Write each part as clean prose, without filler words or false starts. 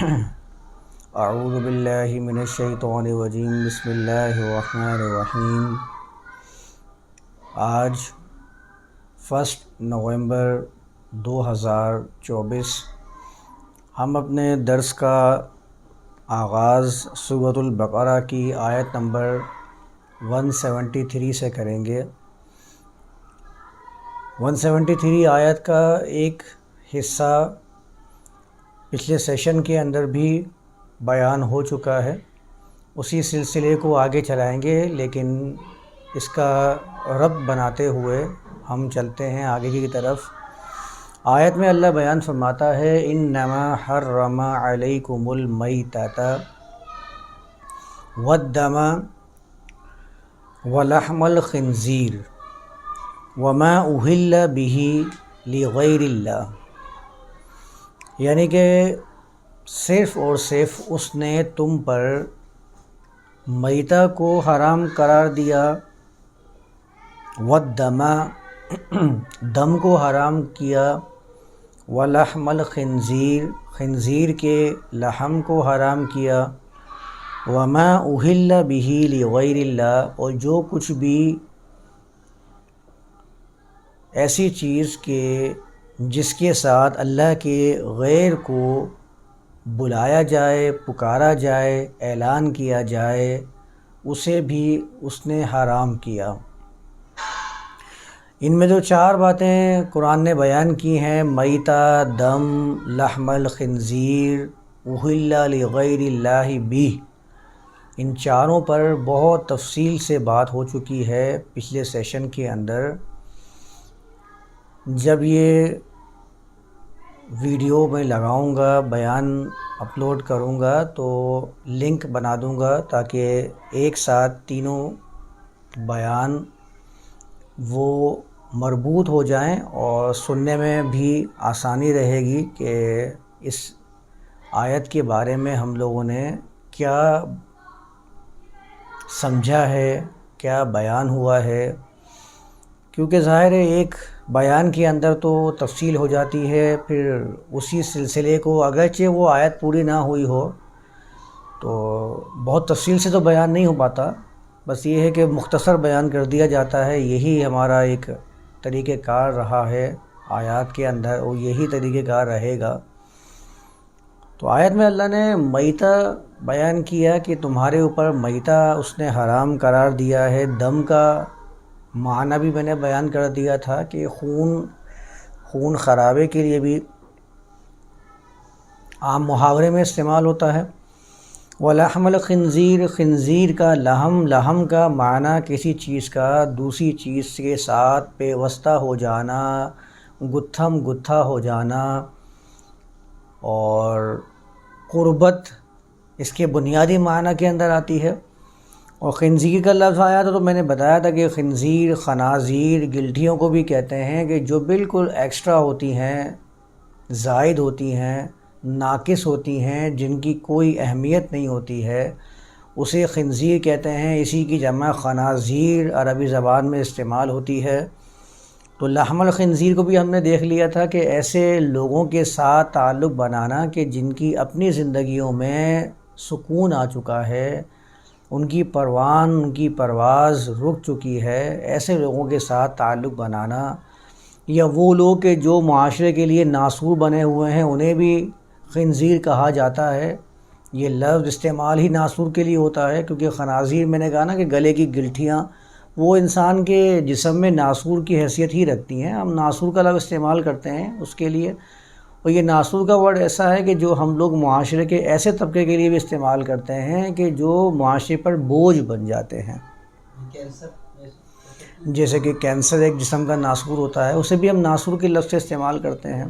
اعوذ باللہ من الشیطان الرجیم، بسم اللہ الرحمن الرحیم۔ آج 1 نومبر 2024 ہم اپنے درس کا آغاز سورۃ البقرہ کی آیت نمبر 173 سے کریں گے۔ 173 آیت کا ایک حصہ پچھلے سیشن کے اندر بھی بیان ہو چکا ہے، اسی سلسلے کو آگے چلائیں گے، لیکن اس کا ربط بناتے ہوئے ہم چلتے ہیں آگے کی طرف۔ آیت میں اللہ بیان فرماتا ہے، انما حرم علیکم المیتۃ والدم ولحم الخنزیر وما اہل بہ لغیر اللہ، یعنی کہ صرف اور صرف اس نے تم پر میتہ کو حرام قرار دیا، والدم دم کو حرام کیا، ولحم الخنزیر خنزیر کے لحم کو حرام کیا، وما اہل بہ لغیر اللہ، اور جو کچھ بھی ایسی چیز کے جس کے ساتھ اللہ کے غیر کو بلایا جائے، پکارا جائے، اعلان کیا جائے، اسے بھی اس نے حرام کیا۔ ان میں جو 4 باتیں قرآن نے بیان کی ہیں، میتہ، دم، لحم الخنزیر، اہل لغیر اللہ بھی، ان چاروں پر بہت تفصیل سے بات ہو چکی ہے پچھلے سیشن کے اندر۔ جب یہ ویڈیو میں لگاؤں گا، بیان اپلوڈ کروں گا، تو لنک بنا دوں گا تاکہ ایک ساتھ تینوں بیان وہ مربوط ہو جائیں اور سننے میں بھی آسانی رہے گی کہ اس آیت کے بارے میں ہم لوگوں نے کیا سمجھا ہے، کیا بیان ہوا ہے، کیونکہ ظاہر ہے ایک بیان کے اندر تو تفصیل ہو جاتی ہے، پھر اسی سلسلے کو اگرچہ وہ آیت پوری نہ ہوئی ہو تو بہت تفصیل سے تو بیان نہیں ہو پاتا، بس یہ ہے کہ مختصر بیان کر دیا جاتا ہے۔ یہی ہمارا ایک طریقہ کار رہا ہے آیات کے اندر، اور یہی طریقہ کار رہے گا۔ تو آیت میں اللہ نے میتہ بیان کیا کہ تمہارے اوپر میتہ اس نے حرام قرار دیا ہے۔ دم کا معنی بھی میں نے بیان کر دیا تھا کہ خون خرابے کے لیے بھی عام محاورے میں استعمال ہوتا ہے۔ ولحم الخنزیر خنزیر کا لحم کا معنی کسی چیز کا دوسری چیز کے ساتھ پیوستہ ہو جانا، گتھا ہو جانا، اور قربت اس کے بنیادی معنی کے اندر آتی ہے۔ اور خنزیر کا لفظ آیا تو میں نے بتایا تھا کہ خنزیر، خنازیر، گلٹیوں کو بھی کہتے ہیں کہ جو بالکل ایکسٹرا ہوتی ہیں، زائد ہوتی ہیں، ناقص ہوتی ہیں، جن کی کوئی اہمیت نہیں ہوتی ہے، اسے خنزیر کہتے ہیں۔ اسی کی جمع خنازیر عربی زبان میں استعمال ہوتی ہے۔ تو لحم الخنزیر کو بھی ہم نے دیکھ لیا تھا کہ ایسے لوگوں کے ساتھ تعلق بنانا کہ جن کی اپنی زندگیوں میں سکون آ چکا ہے، ان کی پرواز رک چکی ہے، ایسے لوگوں کے ساتھ تعلق بنانا، یا وہ لوگ کہ جو معاشرے کے لیے ناسور بنے ہوئے ہیں انہیں بھی خنزیر کہا جاتا ہے۔ یہ لفظ استعمال ہی ناسور کے لیے ہوتا ہے، کیونکہ خنازیر میں نے کہا نا کہ گلے کی گلٹیاں وہ انسان کے جسم میں ناسور کی حیثیت ہی رکھتی ہیں، ہم ناسور کا لفظ استعمال کرتے ہیں اس کے لیے۔ اور یہ ناسور کا ورڈ ایسا ہے کہ جو ہم لوگ معاشرے کے ایسے طبقے کے لیے بھی استعمال کرتے ہیں کہ جو معاشرے پر بوجھ بن جاتے ہیں، جیسے کہ کینسر ایک جسم کا ناسور ہوتا ہے، اسے بھی ہم ناسور کے لفظ سے استعمال کرتے ہیں۔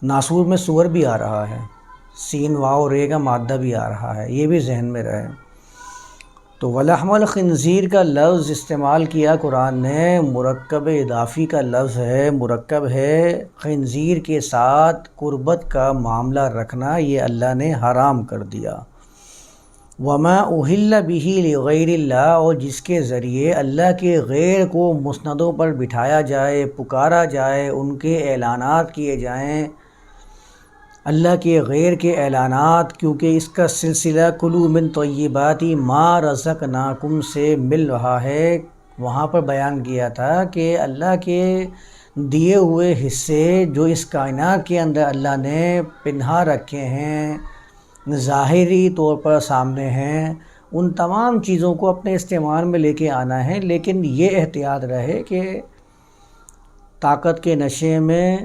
ناسور میں سور بھی آ رہا ہے، سین واو رے کا مادہ بھی آ رہا ہے، یہ بھی ذہن میں رہے۔ تو ولحم الخنزیر کا لفظ استعمال کیا قرآن نے، مرکب اضافی کا لفظ ہے، مرکب ہے خنزیر کے ساتھ قربت کا معاملہ رکھنا، یہ اللہ نے حرام کر دیا۔ وما اہل بہ لغیر اللہ، اور جس کے ذریعے اللہ کے غیر کو مسندوں پر بٹھایا جائے، پکارا جائے، ان کے اعلانات کیے جائیں، اللہ کے غیر کے اعلانات، کیونکہ اس کا سلسلہ کلوا من طیبات ما رزقناکم سے مل رہا ہے، وہاں پر بیان کیا تھا کہ اللہ کے دیے ہوئے حصے جو اس کائنات کے اندر اللہ نے پنہا رکھے ہیں، ظاہری طور پر سامنے ہیں، ان تمام چیزوں کو اپنے استعمال میں لے کے آنا ہے، لیکن یہ احتیاط رہے کہ طاقت کے نشے میں،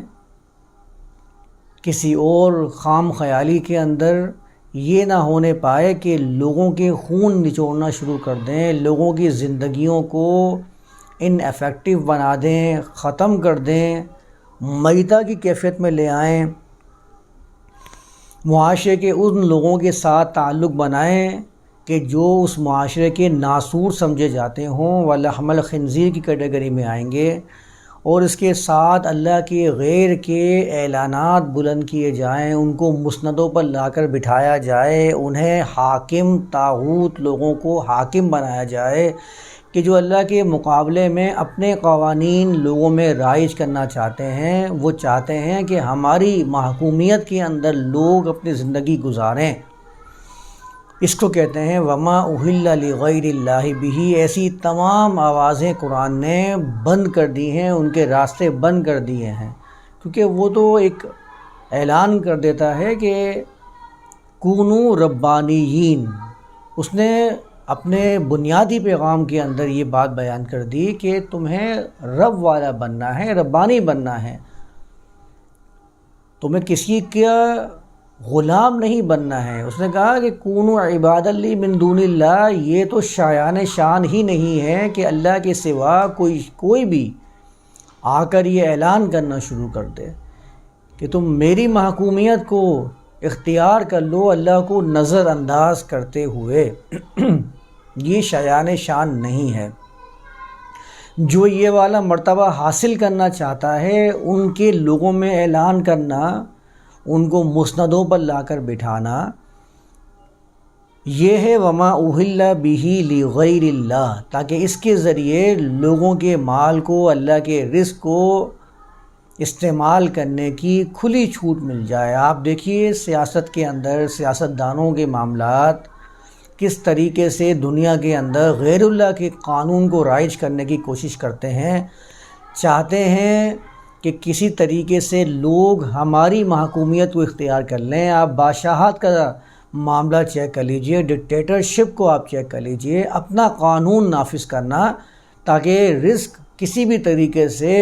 کسی اور خام خیالی کے اندر یہ نہ ہونے پائے کہ لوگوں کے خون نچوڑنا شروع کر دیں، لوگوں کی زندگیوں کو ان افیکٹو بنا دیں، ختم کر دیں، میتہ کی کیفیت میں لے آئیں، معاشرے کے ان لوگوں کے ساتھ تعلق بنائیں کہ جو اس معاشرے کے ناسور سمجھے جاتے ہوں، ولحم الخنزیر کی کیٹیگری میں آئیں گے، اور اس کے ساتھ اللہ کے غیر کے اعلانات بلند کیے جائیں، ان کو مسندوں پر لا کر بٹھایا جائے، انہیں حاکم طاغوت لوگوں کو حاکم بنایا جائے کہ جو اللہ کے مقابلے میں اپنے قوانین لوگوں میں رائج کرنا چاہتے ہیں، وہ چاہتے ہیں کہ ہماری محکومیت کے اندر لوگ اپنی زندگی گزاریں۔ اس کو کہتے ہیں وما اہل لغیر اللہ بہ۔ ایسی تمام آوازیں قرآن نے بند کر دی ہیں، ان کے راستے بند کر دیے ہیں، کیونکہ وہ تو ایک اعلان کر دیتا ہے کہ کونو ربانیین۔ اس نے اپنے بنیادی پیغام کے اندر یہ بات بیان کر دی کہ تمہیں رب والا بننا ہے، ربانی بننا ہے، تمہیں کسی کا غلام نہیں بننا ہے۔ اس نے کہا کہ کونو عباد لی من دون اللہ، یہ تو شایان شان ہی نہیں ہے کہ اللہ کے سوا کوئی بھی آ کر یہ اعلان کرنا شروع کر دے کہ تم میری محکومیت کو اختیار کر لو، اللہ کو نظر انداز کرتے ہوئے۔ یہ شایان شان نہیں ہے۔ جو یہ والا مرتبہ حاصل کرنا چاہتا ہے، ان کے لوگوں میں اعلان کرنا، ان کو مسندوں پر لا کر بٹھانا، یہ ہے وما اہل بہ لغیر اللہ، تاکہ اس کے ذریعے لوگوں کے مال کو، اللہ کے رزق کو استعمال کرنے کی کھلی چھوٹ مل جائے۔ آپ دیکھیے سیاست کے اندر سیاست دانوں کے معاملات کس طریقے سے دنیا کے اندر غیر اللہ کے قانون کو رائج کرنے کی کوشش کرتے ہیں، چاہتے ہیں کہ کسی طریقے سے لوگ ہماری محکومیت کو اختیار کر لیں۔ آپ بادشاہت کا معاملہ چیک کر لیجئے، ڈکٹیٹرشپ کو آپ چیک کر لیجئے، اپنا قانون نافذ کرنا تاکہ رزق کسی بھی طریقے سے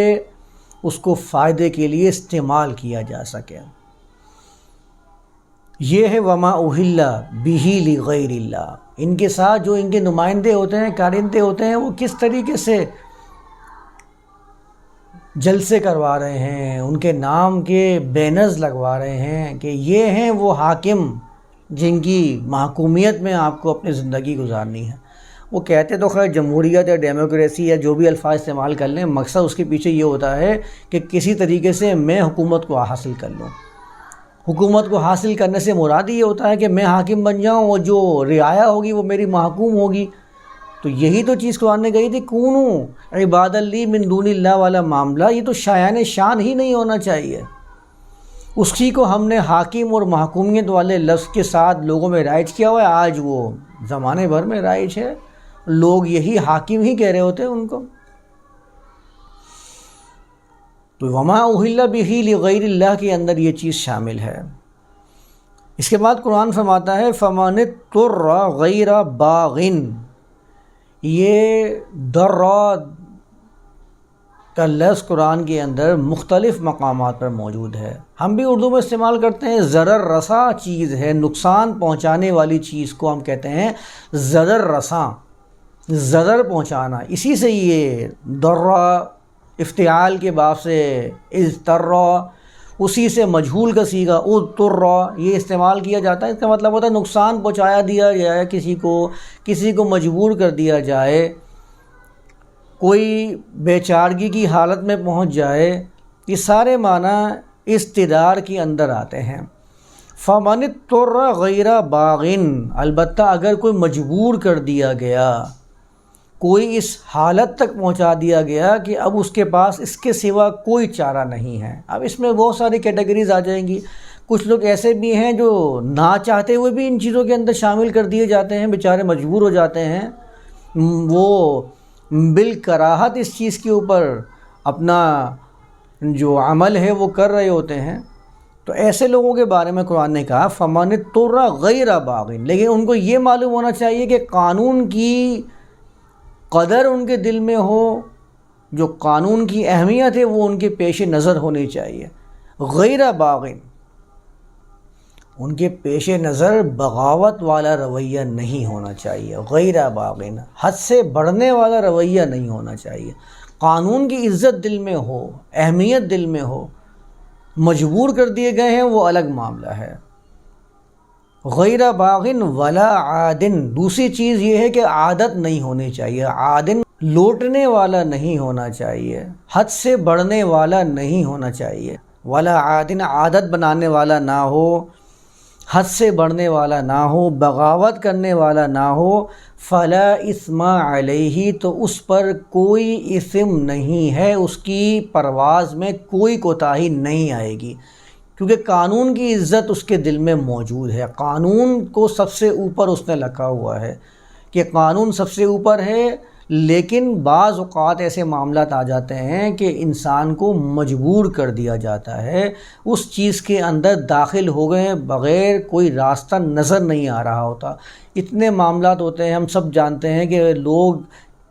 اس کو فائدے کے لیے استعمال کیا جا سکے۔ یہ ہے وما اہل بہ لغیر اللہ۔ ان کے ساتھ جو ان کے نمائندے ہوتے ہیں، کارندے ہوتے ہیں، وہ کس طریقے سے جلسے کروا رہے ہیں، ان کے نام کے بینرز لگوا رہے ہیں کہ یہ ہیں وہ حاکم جن کی محکومیت میں آپ کو اپنی زندگی گزارنی ہے۔ وہ کہتے تو خیر جمہوریت یا ڈیموکریسی یا جو بھی الفاظ استعمال کر لیں، مقصد اس کے پیچھے یہ ہوتا ہے کہ کسی طریقے سے میں حکومت کو حاصل کر لوں۔ حکومت کو حاصل کرنے سے مراد یہ ہوتا ہے کہ میں حاکم بن جاؤں اور جو رعایا ہوگی وہ میری محکوم ہوگی۔ تو یہی تو چیز قرآن نے کہی تھی، کونو عباد لی من دون اللہ والا معاملہ، یہ تو شایان شان ہی نہیں ہونا چاہیے۔ اسی کو ہم نے حاکم اور محکومیت والے لفظ کے ساتھ لوگوں میں رائج کیا ہوا ہے۔ آج وہ زمانے بھر میں رائج ہے، لوگ یہی حاکم ہی کہہ رہے ہوتے ہیں ان کو۔ تو وما اہل بہ لغیر اللہ کے اندر یہ چیز شامل ہے۔ اس کے بعد قرآن فرماتا ہے فَمَنِ اضْطُرَّ غَيْرَ بَاغٍ۔ یہ ضرّ کا لفظ قرآن کے اندر مختلف مقامات پر موجود ہے۔ ہم بھی اردو میں استعمال کرتے ہیں، ضرر رساں چیز ہے، نقصان پہنچانے والی چیز کو ہم کہتے ہیں ضرر رساں، ضرر پہنچانا۔ اسی سے یہ ضرّ افتعال کے باب سے اضطر، اسی سے مجہول کا صیغہ اضطر یہ استعمال کیا جاتا ہے۔ اس کا مطلب ہوتا ہے نقصان پہنچایا دیا جائے، کسی کو مجبور کر دیا جائے، کوئی بے چارگی کی حالت میں پہنچ جائے۔ یہ سارے معنی استدار کے اندر آتے ہیں۔ فَمَنِ اضْطُرَّ غَيْرَ بَاغٍ، البتہ اگر کوئی مجبور کر دیا گیا، کوئی اس حالت تک پہنچا دیا گیا کہ اب اس کے پاس اس کے سوا کوئی چارہ نہیں ہے۔ اب اس میں بہت ساری کیٹیگریز آ جائیں گی۔ کچھ لوگ ایسے بھی ہیں جو نہ چاہتے ہوئے بھی ان چیزوں کے اندر شامل کر دیے جاتے ہیں، بیچارے مجبور ہو جاتے ہیں، وہ بالکراہت اس چیز کے اوپر اپنا جو عمل ہے وہ کر رہے ہوتے ہیں۔ تو ایسے لوگوں کے بارے میں قرآن نے کہا فَمَنِ اضْطُرَّ غَيْرَ بَاغٍ، لیکن ان کو یہ معلوم ہونا چاہیے کہ قانون کی قدر ان کے دل میں ہو، جو قانون کی اہمیت ہے وہ ان کے پیش نظر ہونی چاہیے۔ غیر باغن، ان کے پیش نظر بغاوت والا رویہ نہیں ہونا چاہیے، غیر باغن حد سے بڑھنے والا رویہ نہیں ہونا چاہیے۔ قانون کی عزت دل میں ہو، اہمیت دل میں ہو، مجبور کر دیے گئے ہیں وہ الگ معاملہ ہے۔ غیر باغن ولا عادن، دوسری چیز یہ ہے کہ عادت نہیں ہونی چاہیے، عادن لوٹنے والا نہیں ہونا چاہیے، حد سے بڑھنے والا نہیں ہونا چاہیے، ولا عادن عادت بنانے والا نہ ہو، حد سے بڑھنے والا نہ ہو، بغاوت کرنے والا نہ ہو، فلا اثم علیہ، تو اس پر کوئی اثم نہیں ہے، اس کی پرواز میں کوئی کوتاہی نہیں آئے گی، کیونکہ قانون کی عزت اس کے دل میں موجود ہے۔ قانون کو سب سے اوپر اس نے رکھا ہوا ہے کہ قانون سب سے اوپر ہے، لیکن بعض اوقات ایسے معاملات آ جاتے ہیں کہ انسان کو مجبور کر دیا جاتا ہے، اس چیز کے اندر داخل ہو گئے بغیر کوئی راستہ نظر نہیں آ رہا ہوتا۔ اتنے معاملات ہوتے ہیں، ہم سب جانتے ہیں کہ لوگ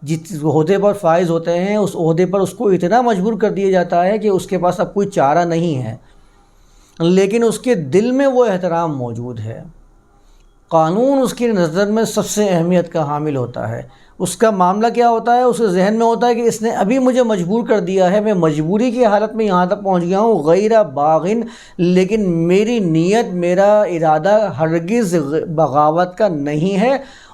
جس عہدے پر فائز ہوتے ہیں اس عہدے پر اس کو اتنا مجبور کر دیا جاتا ہے کہ اس کے پاس اب کوئی چارہ نہیں ہے، لیکن اس کے دل میں وہ احترام موجود ہے۔ قانون اس کی نظر میں سب سے اہمیت کا حامل ہوتا ہے۔ اس کا معاملہ کیا ہوتا ہے؟ اس کے ذہن میں ہوتا ہے کہ اس نے ابھی مجھے مجبور کر دیا ہے، میں مجبوری کی حالت میں یہاں تک پہنچ گیا ہوں، غیر باغن، لیکن میری نیت، میرا ارادہ ہرگز بغاوت کا نہیں ہے،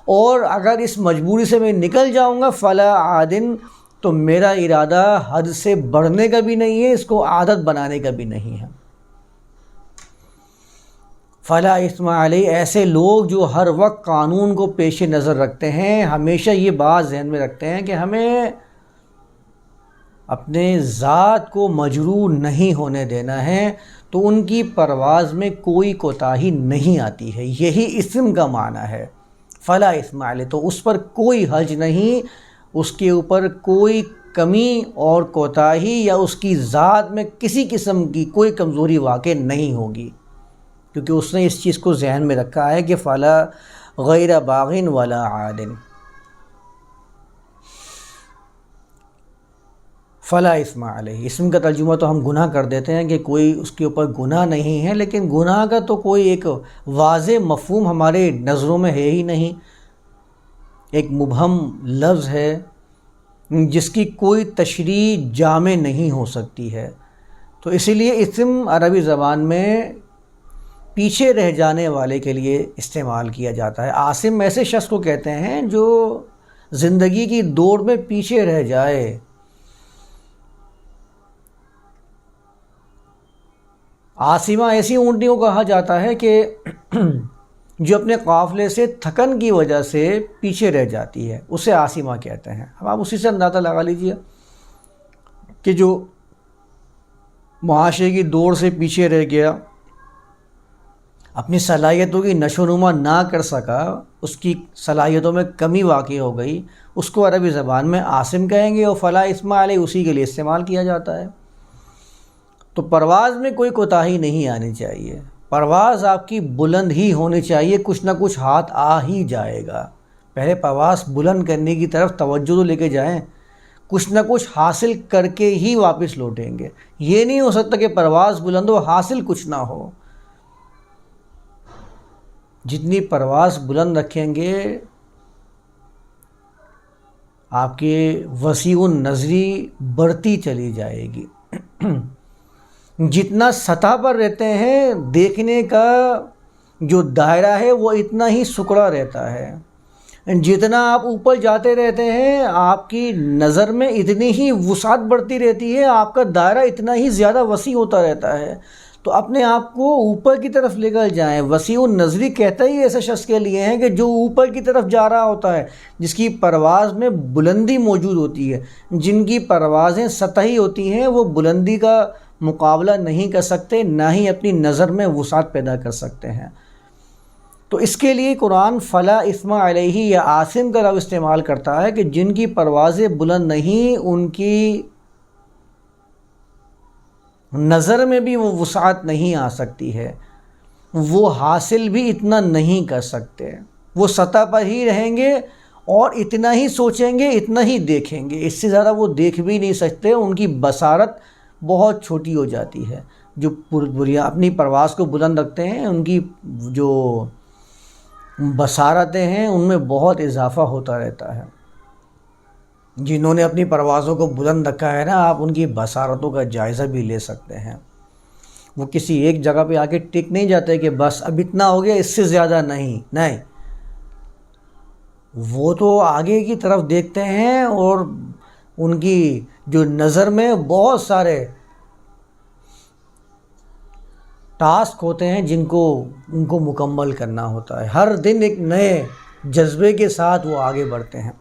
اور اگر اس مجبوری سے میں نکل جاؤں گا فلا عادن، تو میرا ارادہ حد سے بڑھنے کا بھی نہیں ہے، اس کو عادت بنانے کا بھی نہیں ہے۔ فلا اثم علیہ، ایسے لوگ جو ہر وقت قانون کو پیش نظر رکھتے ہیں، ہمیشہ یہ بات ذہن میں رکھتے ہیں کہ ہمیں اپنے ذات کو مجروح نہیں ہونے دینا ہے، تو ان کی پرواز میں کوئی کوتاہی نہیں آتی ہے، یہی اسم کا معنی ہے۔ فلا اثم علیہ، تو اس پر کوئی حرج نہیں، اس کے اوپر کوئی کمی اور کوتاہی یا اس کی ذات میں کسی قسم کی کوئی کمزوری واقع نہیں ہوگی، کیونکہ اس نے اس چیز کو ذہن میں رکھا ہے کہ فلا غیر باغن ولا عادن، فلا اثم علیہ۔ اسم کا ترجمہ تو ہم گناہ کر دیتے ہیں کہ کوئی اس کے اوپر گناہ نہیں ہے، لیکن گناہ کا تو کوئی ایک واضح مفہوم ہمارے نظروں میں ہے ہی نہیں، ایک مبہم لفظ ہے جس کی کوئی تشریح جامع نہیں ہو سکتی ہے۔ تو اسی لیے اسم عربی زبان میں پیچھے رہ جانے والے کے لیے استعمال کیا جاتا ہے۔ عاصم ایسے شخص کو کہتے ہیں جو زندگی کی دوڑ میں پیچھے رہ جائے۔ عاصمہ ایسی اونٹنیوں کو کہا جاتا ہے کہ جو اپنے قافلے سے تھکن کی وجہ سے پیچھے رہ جاتی ہے، اسے عاصمہ کہتے ہیں۔ اب آپ اسی سے اندازہ لگا لیجئے کہ جو معاشرے کی دوڑ سے پیچھے رہ گیا، اپنی صلاحیتوں کی نشو و نما نہ کر سکا، اس کی صلاحیتوں میں کمی واقع ہو گئی، اس کو عربی زبان میں عاصم کہیں گے، اور فلا اثم علیہ اسی کے لیے استعمال کیا جاتا ہے۔ تو پرواز میں کوئی کوتاہی نہیں آنی چاہیے، پرواز آپ کی بلند ہی ہونی چاہیے، کچھ نہ کچھ ہاتھ آ ہی جائے گا۔ پہلے پرواز بلند کرنے کی طرف توجہ تو لے کے جائیں، کچھ نہ کچھ حاصل کر کے ہی واپس لوٹیں گے۔ یہ نہیں ہو سکتا کہ پرواز بلند ہو حاصل کچھ نہ ہو۔ جتنی پرواز بلند رکھیں گے آپ کے وسیع النظری بڑھتی چلی جائے گی، جتنا سطح پر رہتے ہیں دیکھنے کا جو دائرہ ہے وہ اتنا ہی سکڑا رہتا ہے، جتنا آپ اوپر جاتے رہتے ہیں آپ کی نظر میں اتنی ہی وسعت بڑھتی رہتی ہے، آپ کا دائرہ اتنا ہی زیادہ وسیع ہوتا رہتا ہے۔ تو اپنے آپ کو اوپر کی طرف لے کر جائیں۔ وسیع النظری کہتا ہی ایسے شخص کے لیے ہیں کہ جو اوپر کی طرف جا رہا ہوتا ہے، جس کی پرواز میں بلندی موجود ہوتی ہے۔ جن کی پروازیں سطحی ہوتی ہیں وہ بلندی کا مقابلہ نہیں کر سکتے، نہ ہی اپنی نظر میں وسعت پیدا کر سکتے ہیں۔ تو اس کے لیے قرآن فلا اثم علیہ یا آثم کا لفظ استعمال کرتا ہے کہ جن کی پروازیں بلند نہیں، ان کی نظر میں بھی وہ وسعت نہیں آ سکتی ہے، وہ حاصل بھی اتنا نہیں کر سکتے، وہ سطح پر ہی رہیں گے اور اتنا ہی سوچیں گے، اتنا ہی دیکھیں گے، اس سے زیادہ وہ دیکھ بھی نہیں سکتے، ان کی بصارت بہت چھوٹی ہو جاتی ہے۔ جو اپنی پرواز کو بلند رکھتے ہیں، ان کی جو بصارتیں ہیں ان میں بہت اضافہ ہوتا رہتا ہے۔ جنہوں نے اپنی پروازوں کو بلند رکھا ہے نا، آپ ان کی بصارتوں کا جائزہ بھی لے سکتے ہیں۔ وہ کسی ایک جگہ پہ آ کے ٹک نہیں جاتے کہ بس اب اتنا ہو گیا، اس سے زیادہ نہیں، وہ تو آگے کی طرف دیکھتے ہیں اور ان کی جو نظر میں بہت سارے ٹاسک ہوتے ہیں جن کو ان کو مکمل کرنا ہوتا ہے۔ ہر دن ایک نئے جذبے کے ساتھ وہ آگے بڑھتے ہیں۔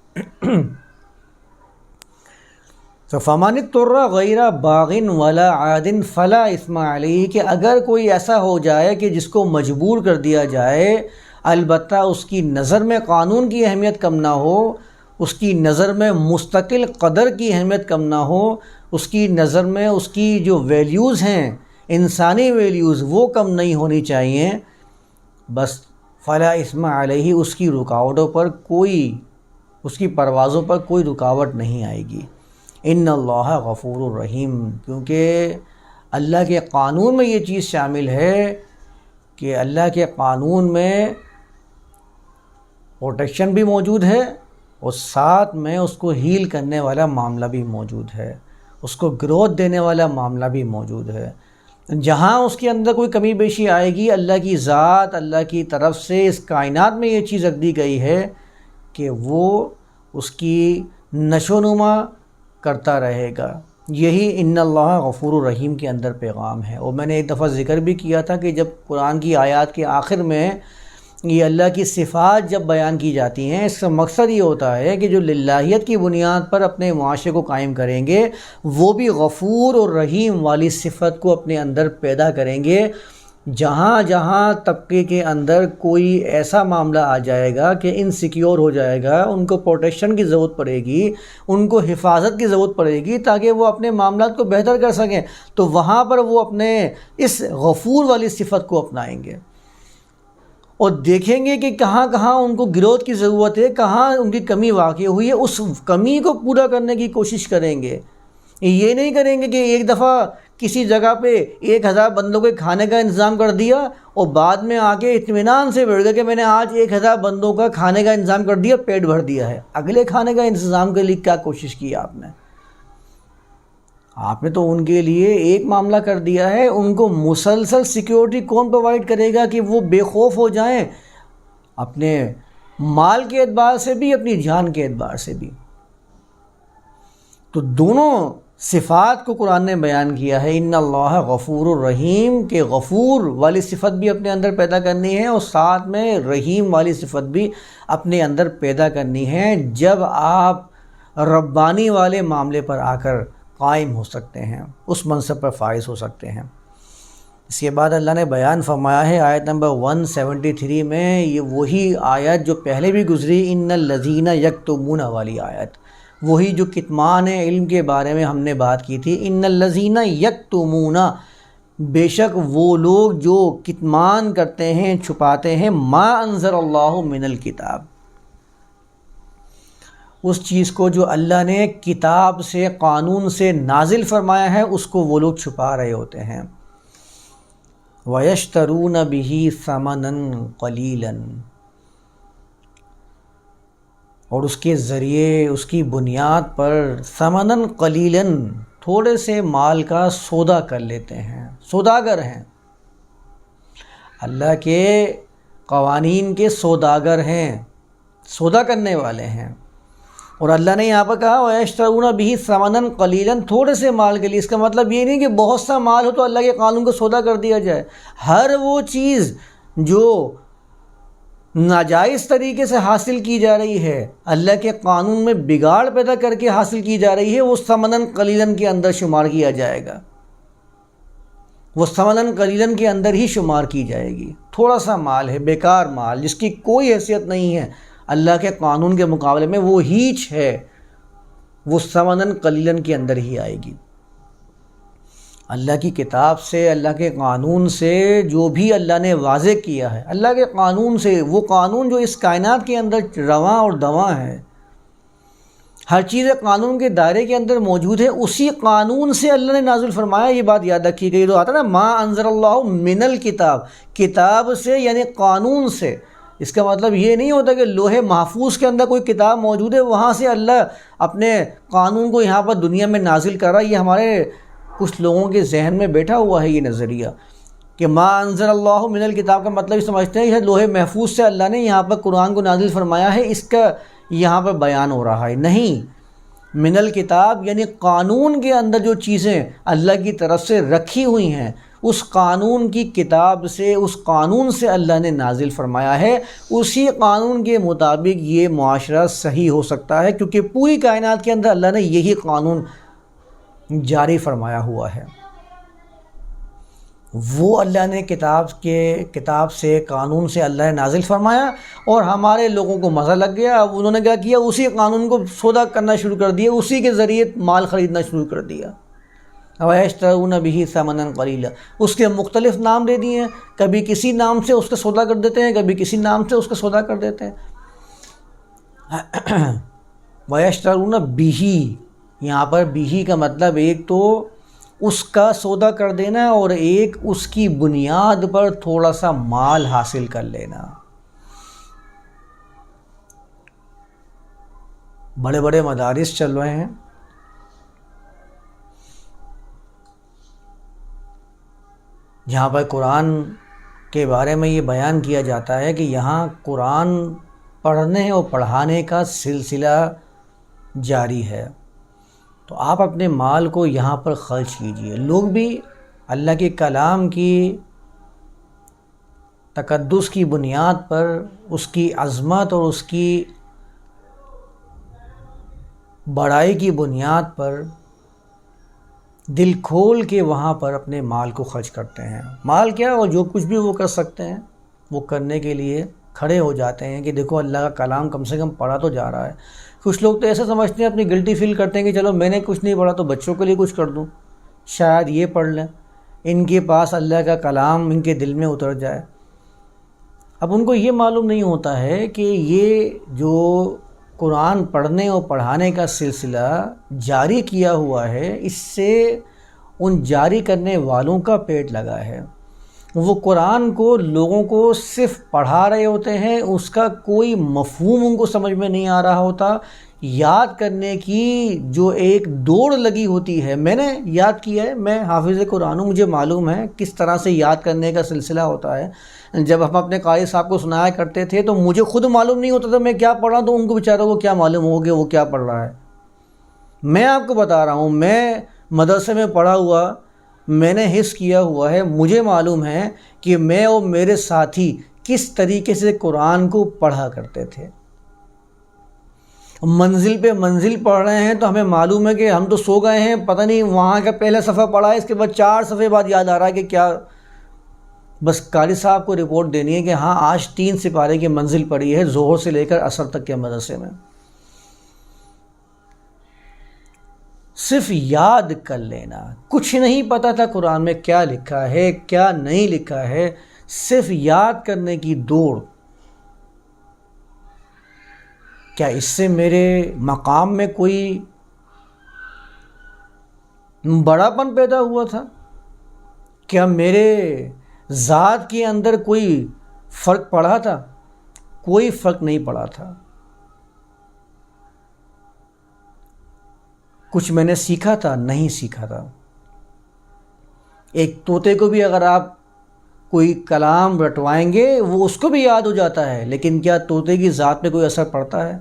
تو فَمَنِ اضْطُرَّ غَيْرَ بَاغٍ وَلَا عَادٍ فَلَا إِثْمَ عَلَيْهِ کہ اگر کوئی ایسا ہو جائے کہ جس کو مجبور کر دیا جائے، البتہ اس کی نظر میں قانون کی اہمیت کم نہ ہو، اس کی نظر میں مستقل قدر کی اہمیت کم نہ ہو، اس کی نظر میں اس کی جو ویلیوز ہیں، انسانی ویلیوز، وہ کم نہیں ہونی چاہیے، بس فلا اثم علیہ، اس کی رکاوٹوں پر اس کی پروازوں پر کوئی رکاوٹ نہیں آئے گی۔ ان اللہ غفور الرحیم، کیونکہ اللہ کے قانون میں یہ چیز شامل ہے کہ اللہ کے قانون میں پروٹیکشن بھی موجود ہے اور ساتھ میں اس کو ہیل کرنے والا معاملہ بھی موجود ہے، اس کو گروتھ دینے والا معاملہ بھی موجود ہے۔ جہاں اس کے اندر کوئی کمی بیشی آئے گی، اللہ کی ذات، اللہ کی طرف سے اس کائنات میں یہ چیز رکھ دی گئی ہے کہ وہ اس کی نشو و نما کرتا رہے گا۔ یہی ان اللہ غفور الرحیم کے اندر پیغام ہے۔ اور میں نے ایک دفعہ ذکر بھی کیا تھا کہ جب قرآن کی آیات کے آخر میں یہ اللہ کی صفات جب بیان کی جاتی ہیں، اس کا مقصد یہ ہوتا ہے کہ جو للہیت کی بنیاد پر اپنے معاشرے کو قائم کریں گے، وہ بھی غفور اور رحیم والی صفت کو اپنے اندر پیدا کریں گے۔ جہاں جہاں طبقے کے اندر کوئی ایسا معاملہ آ جائے گا کہ انسیکیور ہو جائے گا، ان کو پروٹیکشن کی ضرورت پڑے گی، ان کو حفاظت کی ضرورت پڑے گی تاکہ وہ اپنے معاملات کو بہتر کر سکیں، تو وہاں پر وہ اپنے اس غفور والی صفت کو اپنائیں گے اور دیکھیں گے کہ کہاں کہاں ان کو گروتھ کی ضرورت ہے، کہاں ان کی کمی واقع ہوئی ہے، اس کمی کو پورا کرنے کی کوشش کریں گے۔ یہ نہیں کریں گے کہ ایک دفعہ کسی جگہ پہ 1000 بندوں کے کھانے کا انتظام کر دیا اور بعد میں آ کے اطمینان سے بیٹھ گیا کہ میں نے آج 1000 بندوں کا کھانے کا انتظام کر دیا، پیٹ بھر دیا ہے۔ اگلے کھانے کا انتظام کے لیے کیا کوشش کی آپ نے تو ان کے لیے ایک معاملہ کر دیا ہے، ان کو مسلسل سیکیورٹی کون پرووائڈ کرے گا کہ وہ بے خوف ہو جائیں، اپنے مال کے اعتبار سے بھی، اپنی جان کے اعتبار سے بھی۔ تو دونوں صفات کو قرآن نے بیان کیا ہے، ان اللہ غفور الرحیم، کہ غفور والی صفت بھی اپنے اندر پیدا کرنی ہے اور ساتھ میں رحیم والی صفت بھی اپنے اندر پیدا کرنی ہے، جب آپ ربانی والے معاملے پر آ کر قائم ہو سکتے ہیں، اس منصب پر فائز ہو سکتے ہیں۔ اس کے بعد اللہ نے بیان فرمایا ہے آیت نمبر 173 میں، یہ وہی آیت جو پہلے بھی گزری، ان الذین یکتمون والی آیت، وہی جو کتمان علم کے بارے میں ہم نے بات کی تھی۔ ان الذین یکتمون، بے شک وہ لوگ جو کتمان کرتے ہیں، چھپاتے ہیں، ما انزل اللہ من الکتاب، اس چیز کو جو اللہ نے کتاب سے، قانون سے نازل فرمایا ہے، اس کو وہ لوگ چھپا رہے ہوتے ہیں۔ وَيَشْتَرُونَ بِهِ ثَمَنًا قَلِيلًا، اور اس کے ذریعے، اس کی بنیاد پر ثمناً قلیلاً، تھوڑے سے مال کا سودا کر لیتے ہیں، سوداگر ہیں، اللہ کے قوانین کے سوداگر ہیں، سودا کرنے والے ہیں۔ اور اللہ نے یہاں پر کہا وَيَشْتَرُونَ بِهِ ثَمَنًا قَلِيلًا، تھوڑے سے مال کے لیے۔ اس کا مطلب یہ نہیں کہ بہت سا مال ہو تو اللہ کے قانون کو سودا کر دیا جائے۔ ہر وہ چیز جو ناجائز طریقے سے حاصل کی جا رہی ہے، اللہ کے قانون میں بگاڑ پیدا کر کے حاصل کی جا رہی ہے، وہ ثمناً قلیلاً کے اندر شمار کیا جائے گا۔ وہ ثمناً قلیلاً کے اندر ہی شمار کی جائے گی. تھوڑا سا مال ہے، بیکار مال، جس کی کوئی حیثیت نہیں ہے اللہ کے قانون کے مقابلے میں، وہ ہیچ ہے، وہ ثمناً قلیلاً کے اندر ہی آئے گی. اللہ کی کتاب سے، اللہ کے قانون سے جو بھی اللہ نے واضح کیا ہے، اللہ کے قانون سے، وہ قانون جو اس کائنات کے اندر رواں اور دواں ہے، ہر چیز قانون کے دائرے کے اندر موجود ہے، اسی قانون سے اللہ نے نازل فرمایا. یہ بات یاد رکھی گئی. تو آتا نا ما انزل اللہ من الکتاب، کتاب سے یعنی قانون سے. اس کا مطلب یہ نہیں ہوتا کہ لوح محفوظ کے اندر کوئی کتاب موجود ہے، وہاں سے اللہ اپنے قانون کو یہاں پر دنیا میں نازل کر رہا ہے. یہ ہمارے کچھ لوگوں کے ذہن میں بیٹھا ہوا ہے یہ نظریہ کہ ما انزل اللہ من الکتاب کا مطلب یہ سمجھتے ہیں کہ لوح محفوظ سے اللہ نے یہاں پر قرآن کو نازل فرمایا ہے، اس کا یہاں پر بیان ہو رہا ہے. نہیں، من الکتاب یعنی قانون کے اندر جو چیزیں اللہ کی طرف سے رکھی ہوئی ہیں، اس قانون کی کتاب سے، اس قانون سے اللہ نے نازل فرمایا ہے. اسی قانون کے مطابق یہ معاشرہ صحیح ہو سکتا ہے، کیونکہ پوری کائنات کے اندر اللہ نے یہی قانون جاری فرمایا ہوا ہے. وہ اللہ نے کتاب سے، قانون سے اللہ نے نازل فرمایا، اور ہمارے لوگوں کو مزہ لگ گیا. اب انہوں نے کیا کیا، اسی قانون کو سودا کرنا شروع کر دیا، اسی کے ذریعے مال خریدنا شروع کر دیا. وَيَشْتَرُونَ بِهِ ثَمَنًا قَلِيلًا، اس کے مختلف نام دے دیے ہیں، کبھی کسی نام سے اس کا سودا کر دیتے ہیں، کبھی کسی نام سے اس کا سودا کر دیتے ہیں. وَيَشْتَرُونَ بِهِ، یہاں پر بِهِ کا مطلب ایک تو اس کا سودا کر دینا، اور ایک اس کی بنیاد پر تھوڑا سا مال حاصل کر لینا. بڑے بڑے مدارس چل رہے ہیں، جہاں پر قرآن کے بارے میں یہ بیان کیا جاتا ہے کہ یہاں قرآن پڑھنے اور پڑھانے کا سلسلہ جاری ہے، تو آپ اپنے مال کو یہاں پر خرچ کیجئے. لوگ بھی اللہ کے کلام کی تقدس کی بنیاد پر، اس کی عظمت اور اس کی بڑائی کی بنیاد پر دل کھول کے وہاں پر اپنے مال کو خرچ کرتے ہیں. مال کیا، اور جو کچھ بھی وہ کر سکتے ہیں وہ کرنے کے لیے کھڑے ہو جاتے ہیں کہ دیکھو اللہ کا کلام کم سے کم پڑھا تو جا رہا ہے. کچھ لوگ تو ایسا سمجھتے ہیں، اپنی گلٹی فیل کرتے ہیں کہ چلو میں نے کچھ نہیں پڑھا تو بچوں کے لیے کچھ کر دوں، شاید یہ پڑھ لیں، ان کے پاس اللہ کا کلام ان کے دل میں اتر جائے. اب ان کو یہ معلوم نہیں ہوتا ہے کہ یہ جو قرآن پڑھنے اور پڑھانے کا سلسلہ جاری کیا ہوا ہے، اس سے ان جاری کرنے والوں کا پیٹ لگا ہے. وہ قرآن کو لوگوں کو صرف پڑھا رہے ہوتے ہیں، اس کا کوئی مفہوم ان کو سمجھ میں نہیں آ رہا ہوتا. یاد کرنے کی جو ایک دوڑ لگی ہوتی ہے، میں نے یاد کیا ہے، میں حافظ قرآن ہوں، مجھے معلوم ہے کس طرح سے یاد کرنے کا سلسلہ ہوتا ہے. جب ہم اپنے قاری صاحب کو سنایا کرتے تھے تو مجھے خود معلوم نہیں ہوتا تھا میں کیا پڑھ رہا ہوں، تو ان کو بیچاروں کو کیا معلوم ہو کہ وہ کیا پڑھ رہا ہے. میں آپ کو بتا رہا ہوں، میں مدرسے میں پڑھا ہوا، میں نے حفظ کیا ہوا ہے، مجھے معلوم ہے کہ میں اور میرے ساتھی کس طریقے سے قرآن کو پڑھا کرتے تھے. منزل پہ منزل پڑھ رہے ہیں تو ہمیں معلوم ہے کہ ہم تو سو گئے ہیں، پتہ نہیں وہاں کا پہلا صفحہ پڑھا ہے، اس کے بعد 4 صفحے بعد یاد آ رہا ہے کہ کیا، بس قاری صاحب کو رپورٹ دینی ہے کہ ہاں آج 3 سپارے کی منزل پڑھی ہے ظہر سے لے کر عصر تک کے مدرسے میں. صرف یاد کر لینا، کچھ نہیں پتہ تھا قرآن میں کیا لکھا ہے کیا نہیں لکھا ہے، صرف یاد کرنے کی دوڑ. کیا اس سے میرے مقام میں کوئی بڑا پن پیدا ہوا تھا؟ کیا میرے ذات کے اندر کوئی فرق پڑا تھا؟ کوئی فرق نہیں پڑا تھا. کچھ میں نے سیکھا تھا؟ نہیں سیکھا تھا. ایک طوطے کو بھی اگر آپ کوئی کلام رٹوائیں گے وہ اس کو بھی یاد ہو جاتا ہے، لیکن کیا طوطے کی ذات پہ کوئی اثر پڑتا ہے؟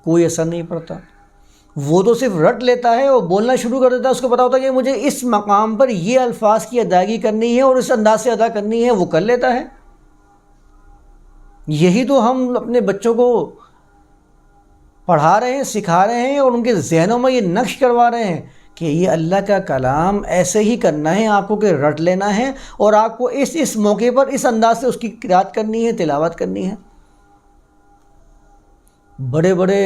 کوئی اثر نہیں پڑتا. وہ تو صرف رٹ لیتا ہے اور بولنا شروع کر دیتا ہے، اس کو پتا ہوتا ہے کہ مجھے اس مقام پر یہ الفاظ کی ادائیگی کرنی ہے اور اس انداز سے ادا کرنی ہے، وہ کر لیتا ہے. یہی تو ہم اپنے بچوں کو پڑھا رہے ہیں، سکھا رہے ہیں، اور ان کے ذہنوں میں یہ نقش کروا رہے ہیں کہ یہ اللہ کا کلام ایسے ہی کرنا ہے آپ کو کہ رٹ لینا ہے، اور آپ کو اس موقع پر اس انداز سے اس کی قرات کرنی ہے، تلاوت کرنی ہے۔ بڑے بڑے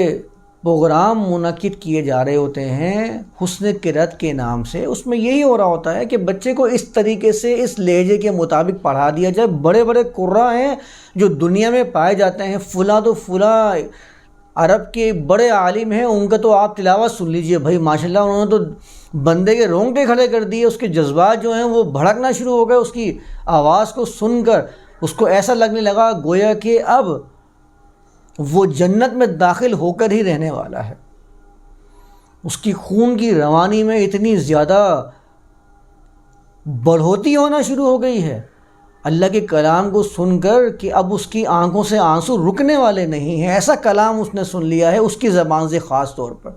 پروگرام منعقد کیے جا رہے ہوتے ہیں حسن قرات کے نام سے، اس میں یہی ہو رہا ہوتا ہے کہ بچے کو اس طریقے سے اس لہجے کے مطابق پڑھا دیا جائے۔ بڑے بڑے قراء ہیں جو دنیا میں پائے جاتے ہیں، فلاں تو فلاں عرب کے بڑے عالم ہیں، ان کا تو آپ تلاوت سن لیجئے بھائی ماشاءاللہ، انہوں نے تو بندے کے رونگٹے کھڑے کر دیے، اس کے جذبات جو ہیں وہ بھڑکنا شروع ہو گئے، اس کی آواز کو سن کر اس کو ایسا لگنے لگا گویا کہ اب وہ جنت میں داخل ہو کر ہی رہنے والا ہے۔ اس کی خون کی روانی میں اتنی زیادہ بڑھوتی ہونا شروع ہو گئی ہے اللہ کے کلام کو سن کر کہ اب اس کی آنکھوں سے آنسو رکنے والے نہیں ہیں۔ ایسا کلام اس نے سن لیا ہے اس کی زبان سے خاص طور پر۔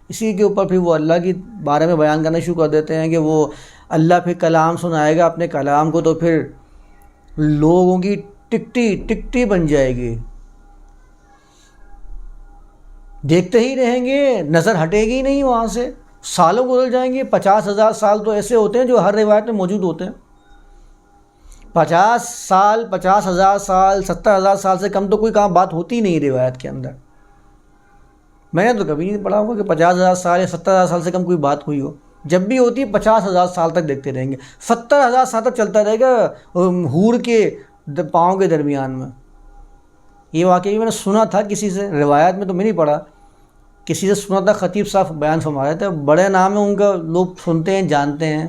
اسی کے اوپر پھر وہ اللہ کے بارے میں بیان کرنا شروع کر دیتے ہیں کہ وہ اللہ پھر کلام سنائے گا اپنے کلام کو، تو پھر لوگوں کی ٹکٹی بن جائے گی، دیکھتے ہی رہیں گے، نظر ہٹے گی نہیں وہاں سے، سالوں گزر جائیں گے۔ 50,000 سال تو ایسے ہوتے ہیں جو ہر روایت میں موجود ہوتے ہیں۔ 50 سال، 50,000 سال، 70,000 سال سے کم تو کوئی کام بات ہوتی نہیں روایت کے اندر۔ میں نے تو کبھی نہیں پڑھا ہوگا کہ 50,000 سال یا 70,000 سال سے کم کوئی بات ہوئی ہو۔ جب بھی ہوتی ہے 50,000 سال تک دیکھتے رہیں گے، 70,000 سال تک چلتا رہے گا حور کے پاؤں کے درمیان میں۔ یہ واقعی میں نے سنا تھا کسی سے، روایت میں تو میں نہیں پڑھا، کسی سے سنا تھا، خطیب صاحب بیان فرما رہے تھے، بڑے نام ہے ان کا، لوگ سنتے ہیں، جانتے ہیں،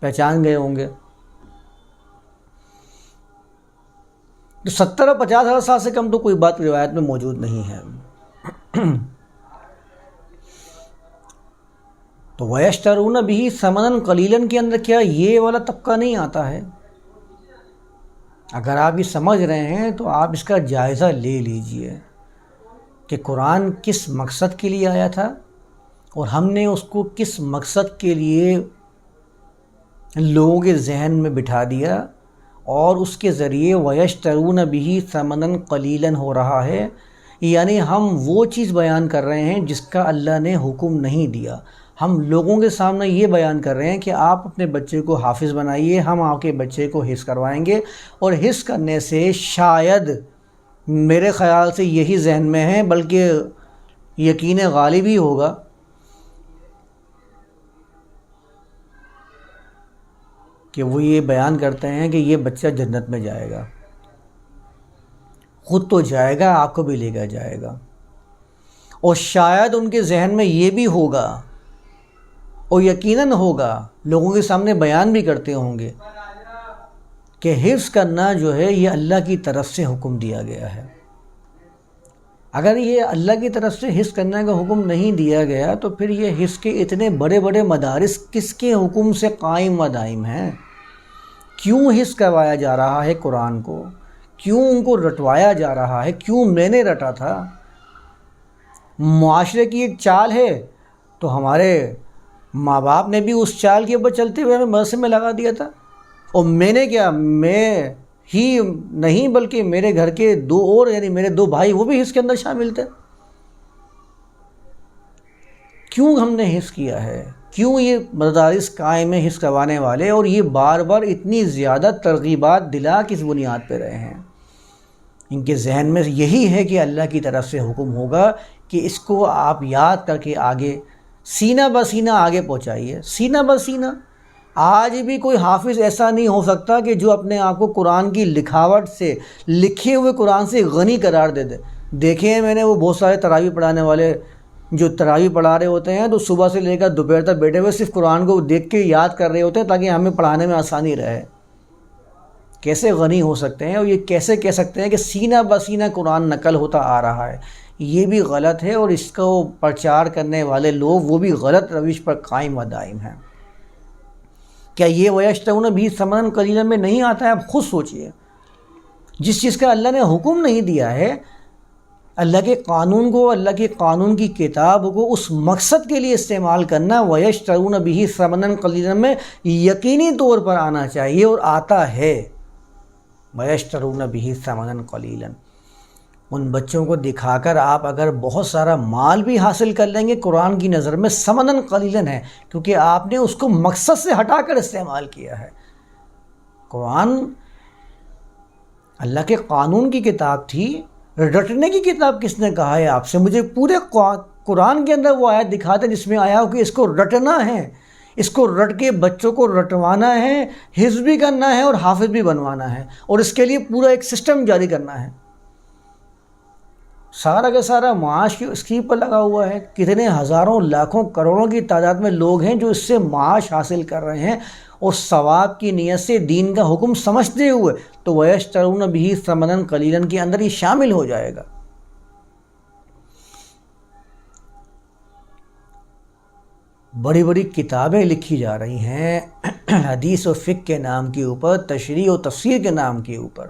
پہچان گئے ہوں گے۔ تو 70 اور 50,000 سال سے کم تو کوئی بات روایت میں موجود نہیں ہے۔ تو وَيَشْتَرُونَ بِهِ ثَمَنًا قَلِيلًا کے اندر کیا یہ والا طبقہ نہیں آتا ہے؟ اگر آپ یہ سمجھ رہے ہیں تو آپ اس کا جائزہ لے لیجئے کہ قرآن کس مقصد کے لیے آیا تھا، اور ہم نے اس کو کس مقصد کے لیے لوگوں کے ذہن میں بٹھا دیا، اور اس کے ذریعے وَيَشْتَرُونَ بِهِ ثَمَنًا قَلِيلًا ہو رہا ہے، یعنی ہم وہ چیز بیان کر رہے ہیں جس کا اللہ نے حکم نہیں دیا۔ ہم لوگوں کے سامنے یہ بیان کر رہے ہیں کہ آپ اپنے بچے کو حافظ بنائیے، ہم آپ کے بچے کو حفظ کروائیں گے، اور حفظ کرنے سے شاید، میرے خیال سے یہی ذہن میں ہے، بلکہ یقین غالب ہی ہوگا کہ وہ یہ بیان کرتے ہیں کہ یہ بچہ جنت میں جائے گا، خود تو جائے گا، آپ کو بھی لے کر جائے گا۔ اور شاید ان کے ذہن میں یہ بھی ہوگا، اور یقیناً ہوگا، لوگوں کے سامنے بیان بھی کرتے ہوں گے کہ حفظ کرنا جو ہے یہ اللہ کی طرف سے حکم دیا گیا ہے۔ اگر یہ اللہ کی طرف سے حفظ کرنے کا حکم نہیں دیا گیا تو پھر یہ حفظ کے اتنے بڑے بڑے مدارس کس کے حکم سے قائم و دائم ہیں؟ کیوں حفظ کروایا جا رہا ہے قرآن کو؟ کیوں ان کو رٹوایا جا رہا ہے؟ کیوں میں نے رٹا تھا؟ معاشرے کی ایک چال ہے، تو ہمارے ماں باپ نے بھی اس چال کے اوپر چلتے ہوئے ہمیں مدرسے میں لگا دیا تھا، اور میں نے کیا، میں ہی نہیں بلکہ میرے گھر کے 2 اور، یعنی میرے 2 بھائی، وہ بھی حفظ کے اندر شامل تھے۔ کیوں ہم نے حفظ کیا ہے؟ کیوں یہ مدارس قائم ہیں حفظ کروانے والے، اور یہ بار بار اتنی زیادہ ترغیبات دلا کس بنیاد پہ رہے ہیں؟ ان کے ذہن میں یہی ہے کہ اللہ کی طرف سے حکم ہوگا کہ اس کو آپ یاد کر کے آگے سینہ بہ سینہ آگے پہنچائیے۔ سینہ بہ سینہ آج بھی کوئی حافظ ایسا نہیں ہو سکتا کہ جو اپنے آپ کو قرآن کی لکھاوٹ سے، لکھے ہوئے قرآن سے غنی قرار دے دے۔ دیکھے ہیں میں نے وہ بہت سارے تراویح پڑھانے والے جو تراویح پڑھا رہے ہوتے ہیں تو صبح سے لے کر دوپہر تک بیٹھے ہوئے صرف قرآن کو دیکھ کے یاد کر رہے ہوتے ہیں تاکہ ہمیں پڑھانے میں آسانی رہے۔ کیسے غنی ہو سکتے ہیں، اور یہ کیسے کہہ سکتے ہیں کہ سینہ بہ سینہ قرآن نقل ہوتا آ رہا ہے؟ یہ بھی غلط ہے، اور اس کو پرچار کرنے والے لوگ وہ بھی غلط روش پر قائم و دائم ہیں۔ کیا یہ وَيَشْتَرُونَ بِهِ ثَمَنًا قَلِيلًا میں نہیں آتا ہے؟ آپ خود سوچئے، جس چیز کا اللہ نے حکم نہیں دیا ہے، اللہ کے قانون کو، اللہ کے قانون کی کتاب کو اس مقصد کے لیے استعمال کرنا، وَيَشْتَرُونَ بِهِ ثَمَنًا قَلِيلًا میں یقینی طور پر آنا چاہیے، اور آتا ہے۔ وَيَشْتَرُونَ بِهِ ثَمَنًا قَلِيلًا، ان بچوں کو دکھا کر آپ اگر بہت سارا مال بھی حاصل کر لیں گے، قرآن کی نظر میں ثمناً قلیلاً ہے، کیونکہ آپ نے اس کو مقصد سے ہٹا کر استعمال کیا ہے۔ قرآن اللہ کے قانون کی کتاب تھی، رٹنے کی کتاب کس نے کہا ہے آپ سے؟ مجھے پورے قرآن کے اندر وہ آیت دکھا دیں جس میں آیا ہو کہ اس کو رٹنا ہے، اس کو رٹ کے بچوں کو رٹوانا ہے، حفظ بھی کرنا ہے اور حافظ بھی بنوانا ہے، اور اس کے لیے پورا ایک سسٹم جاری کرنا ہے۔ سارا کا سارا معاش کی اسکیم پر لگا ہوا ہے۔ کتنے ہزاروں لاکھوں کروڑوں کی تعداد میں لوگ ہیں جو اس سے معاش حاصل کر رہے ہیں، اور ثواب کی نیت سے دین کا حکم سمجھتے ہوئے، تو وَيَشْتَرُونَ بِهِ ثَمَنًا قَلِيلًا کے اندر یہ شامل ہو جائے گا۔ بڑی بڑی کتابیں لکھی جا رہی ہیں حدیث و فقہ کے نام کے اوپر، تشریح و تفسیر کے نام کے اوپر،